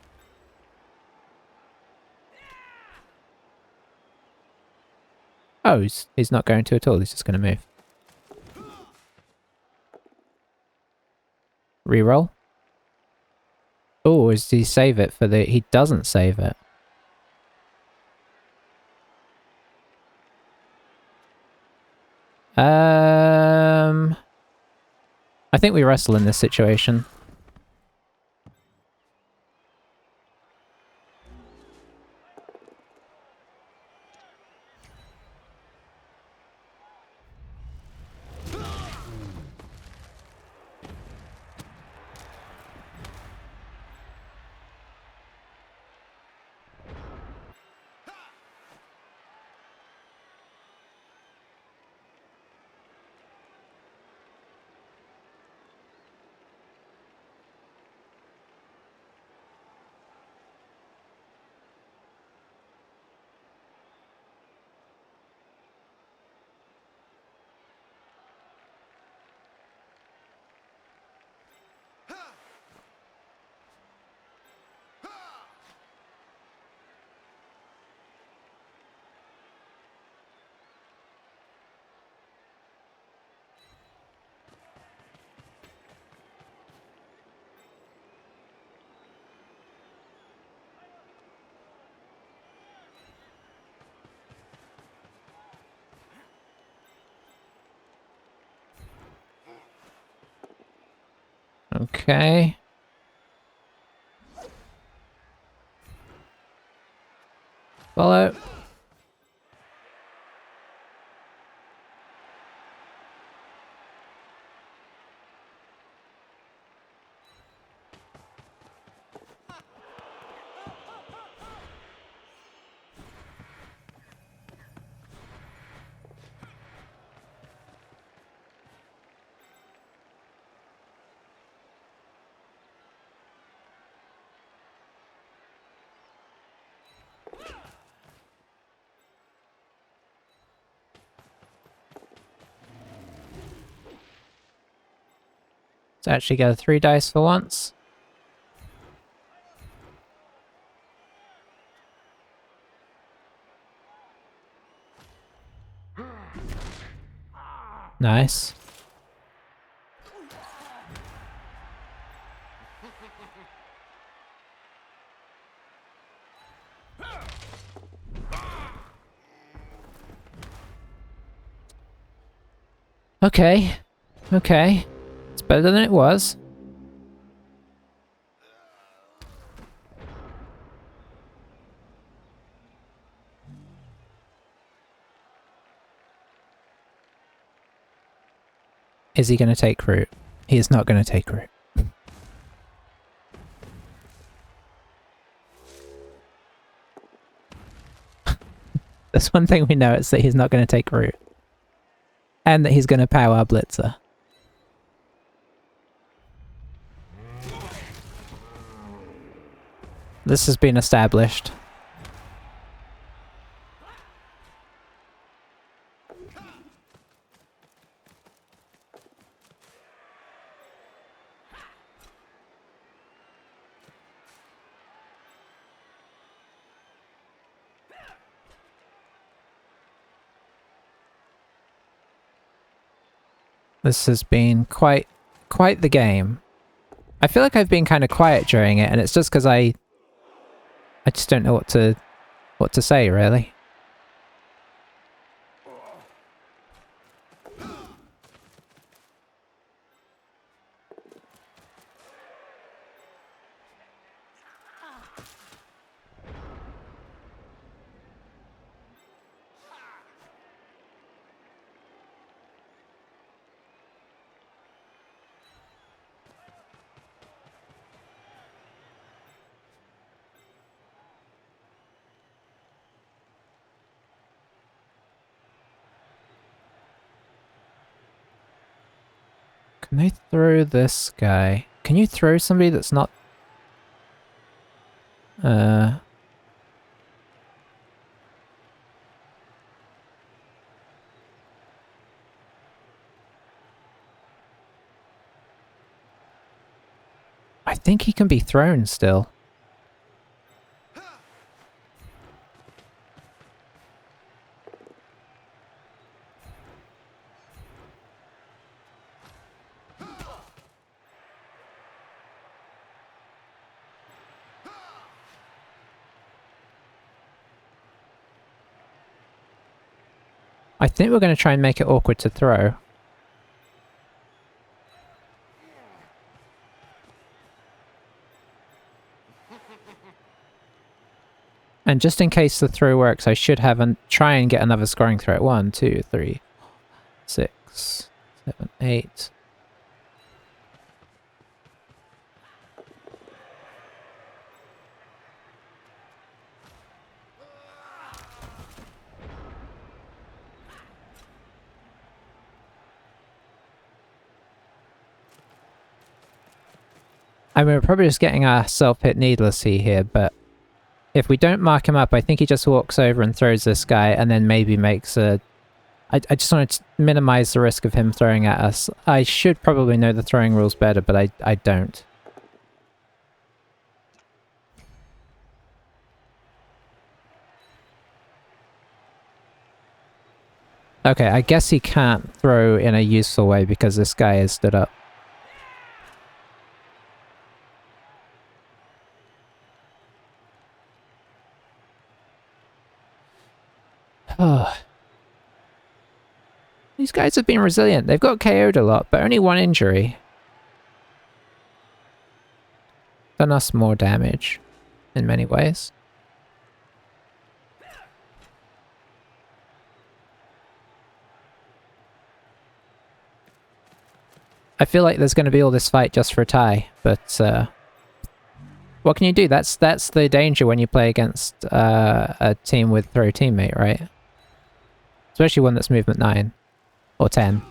Oh, he's not going to at all. He's just going to move. Reroll. Oh, does he save it for the... He doesn't save it. I think we wrestle in this situation. Okay. Follow. Let's actually get a 3 dice for once. Nice. Okay. Okay. It's better than it was. Is he going to take root? He is not going to take root. That's one thing we know, it's that he's not going to take root. And that he's going to power Blitzer. This has been established. This has been quite the game. I feel like I've been kind of quiet during it, and it's just because I just don't know what to say, really. Can they throw this guy? Can you throw somebody that's not... I think he can be thrown still. I think we're going to try and make it awkward to throw. And just in case the throw works, I should have try and get another scoring threat. 1, 2, 3, 6, 7, 8. I mean, we're probably just getting ourselves hit needlessly here, but if we don't mark him up, I think he just walks over and throws this guy and then maybe makes a... I just want to minimize the risk of him throwing at us. I should probably know the throwing rules better, but I don't. Okay, I guess he can't throw in a useful way because this guy is stood up. Oh. These guys have been resilient. They've got KO'd a lot, but only 1 injury. Done us more damage in many ways. I feel like there's going to be all this fight just for a tie, but what can you do? That's the danger when you play against a team with throw teammate, right? Especially one that's movement 9 or 10.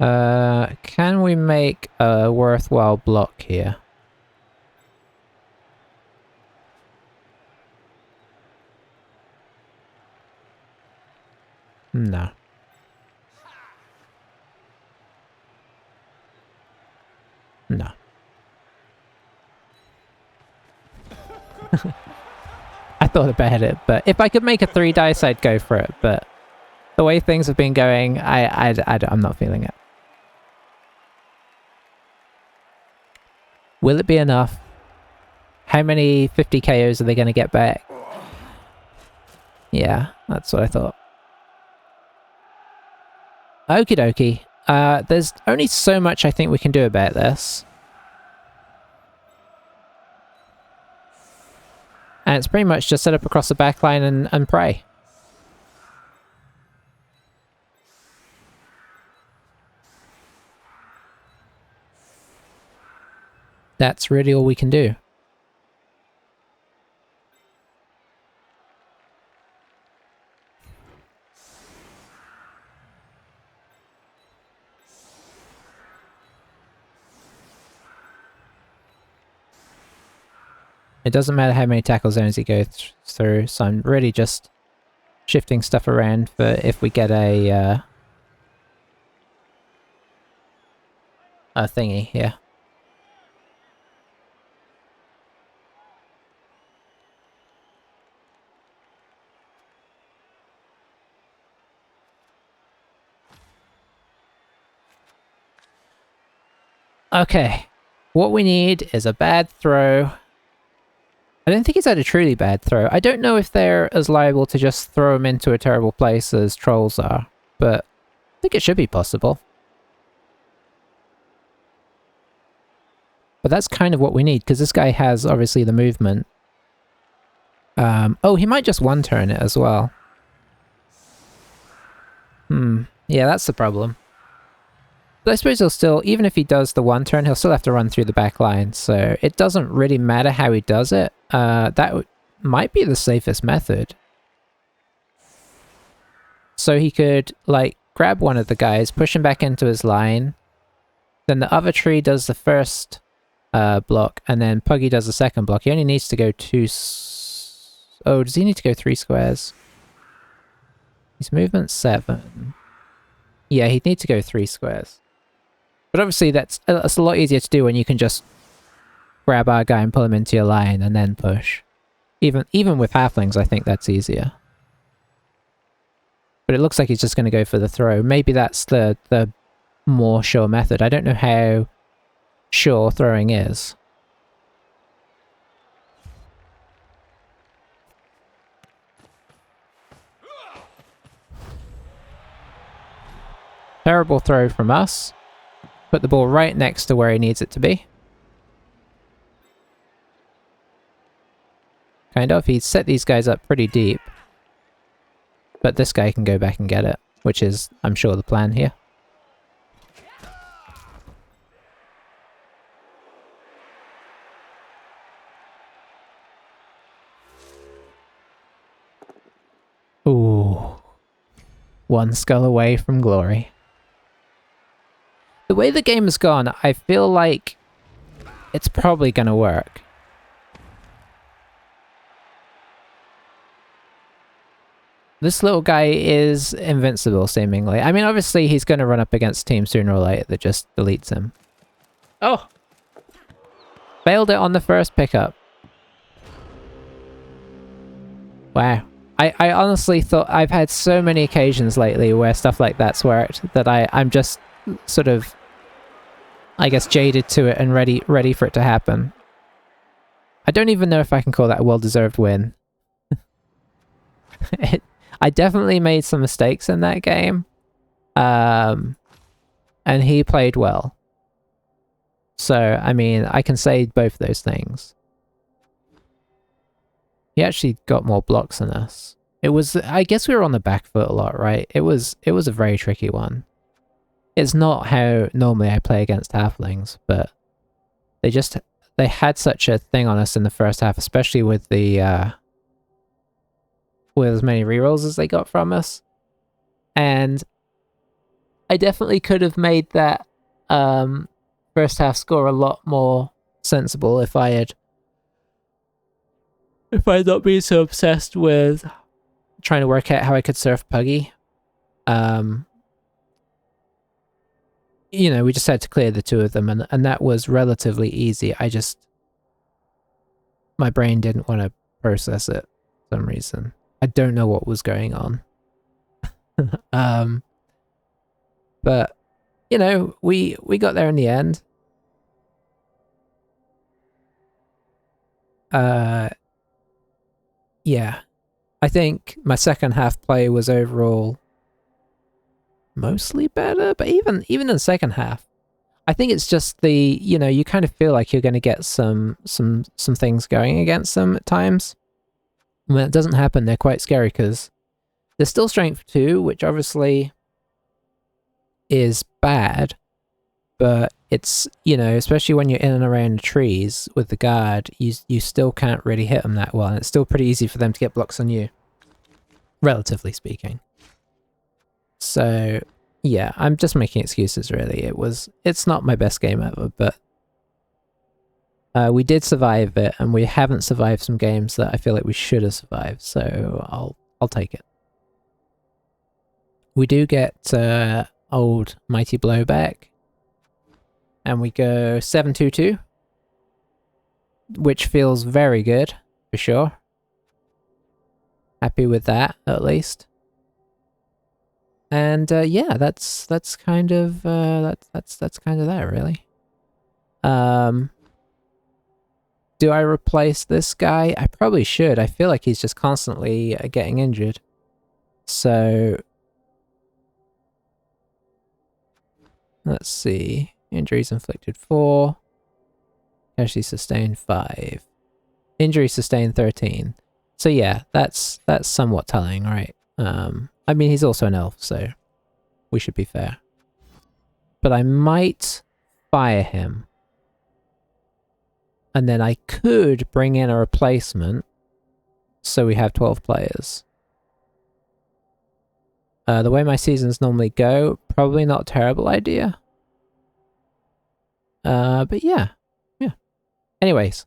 Can we make a worthwhile block here? No. No. I thought about it, but if I could make a 3 dice, I'd go for it, but the way things have been going, I'm not feeling it. Will it be enough? How many 50 KOs are they going to get back? Yeah, that's what I thought. Okie dokie. There's only so much I think we can do about this. And it's pretty much just set up across the backline and pray. That's really all we can do. It doesn't matter how many tackle zones you go through, so I'm really just shifting stuff around for if we get a thingy here. Okay, what we need is a bad throw. I don't think he's had a truly bad throw. I don't know if they're as liable to just throw him into a terrible place as trolls are, but I think it should be possible. But that's kind of what we need, because this guy has, obviously, the movement. Oh, he might just one-turn it as well. Yeah, that's the problem. But I suppose he'll still, even if he does the one-turn, he'll still have to run through the back line, so it doesn't really matter how he does it. That might be the safest method. So he could, like, grab one of the guys, push him back into his line, then the other tree does the first block, and then Puggy does the second block. He only needs to go oh, does he need to go 3 squares? His movement's 7. Yeah, he'd need to go 3 squares. But obviously that's a lot easier to do when you can just grab our guy and pull him into your line and then push. Even with halflings, I think that's easier. But it looks like he's just going to go for the throw. Maybe that's the more sure method. I don't know how sure throwing is. Terrible throw from us. Put the ball right next to where he needs it to be. Kind of. He's set these guys up pretty deep. But this guy can go back and get it, which is, I'm sure, the plan here. Ooh. 1 skull away from glory. The way the game has gone, I feel like it's probably going to work. This little guy is invincible, seemingly. I mean, obviously he's going to run up against a team sooner or later that just deletes him. Oh! Failed it on the first pickup. Wow. I honestly thought I've had so many occasions lately where stuff like that's worked that I'm just sort of, I guess, jaded to it and ready for it to happen. I don't even know if I can call that a well-deserved win. I definitely made some mistakes in that game. And he played well. So, I mean, I can say both those things. He actually got more blocks than us. It was, I guess we were on the back foot a lot, right? It was a very tricky one. It's not how normally I play against halflings, but they had such a thing on us in the first half, especially with the, with as many rerolls as they got from us. And I definitely could have made that first half score a lot more sensible if I had not been so obsessed with trying to work out how I could surf Puggy. You know, we just had to clear the two of them, and that was relatively easy. My brain didn't want to process it for some reason. I don't know what was going on. But, you know, we got there in the end. Yeah. I think my second half play was overall mostly better, but even in the second half, I think it's just the, you know, you kind of feel like you're going to get some things going against them at times. When it doesn't happen, they're quite scary because there's still strength 2, which obviously is bad, but it's, you know, especially when you're in and around the trees with the guard, you still can't really hit them that well, and it's still pretty easy for them to get blocks on you, relatively speaking. So, yeah, I'm just making excuses, really. It's not my best game ever, but we did survive it, and we haven't survived some games that I feel like we should have survived, so I'll take it. We do get old Mighty Blow back, and we go 7-2-2, which feels very good, for sure. Happy with that, at least. And yeah, that's kind of that's kind of that, really. Do I replace this guy? I probably should. I feel like he's just constantly getting injured. So let's see. Injuries inflicted 4. Casualty sustained 5. Injury sustained 13. So yeah, that's somewhat telling, right? I mean, he's also an elf, so we should be fair. But I might fire him. And then I could bring in a replacement, so we have 12 players. The way my seasons normally go, probably not a terrible idea. But yeah. Anyways.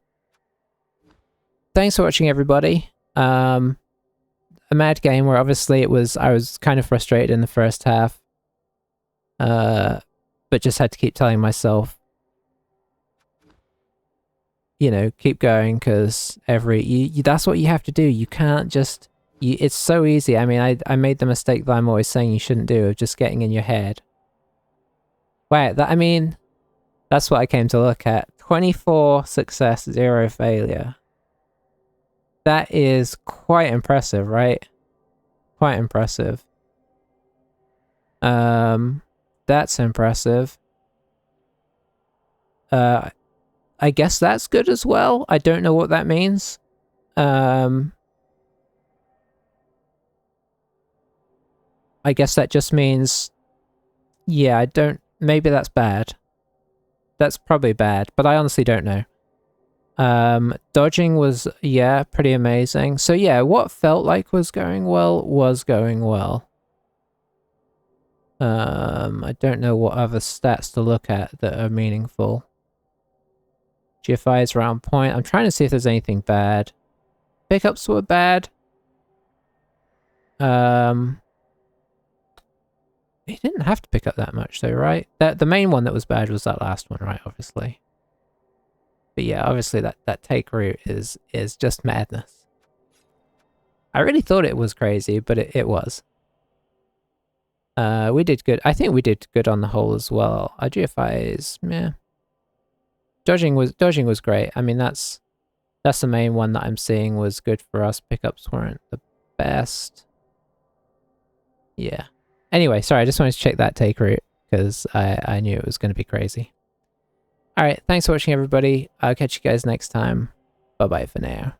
Thanks for watching, everybody. A mad game where obviously I was kind of frustrated in the first half. But just had to keep telling myself, you know, keep going, because that's what you have to do. You can't just, it's so easy. I mean, I made the mistake that I'm always saying you shouldn't do, of just getting in your head. Wow, I mean, that's what I came to look at. 24 success, 0 failure. That is quite impressive, right? Quite impressive. That's impressive. I guess that's good as well. I don't know what that means. I guess that just means, yeah, maybe that's bad. That's probably bad, but I honestly don't know. Dodging was, yeah, pretty amazing. So yeah, what felt like was going well was going well. I don't know what other stats to look at that are meaningful. GFI is around point. I'm trying to see if there's anything bad. Pickups were bad. He didn't have to pick up that much though, right? The main one that was bad was that last one, right? Obviously. But yeah, obviously that take route is just madness. I really thought it was crazy, but it was. We did good. I think we did good on the whole as well. Our GFI is, yeah. Dodging was great. I mean, that's the main one that I'm seeing was good for us. Pickups weren't the best. Yeah. Anyway, sorry, I just wanted to check that take route because I knew it was going to be crazy. Alright, thanks for watching, everybody. I'll catch you guys next time. Bye-bye for now.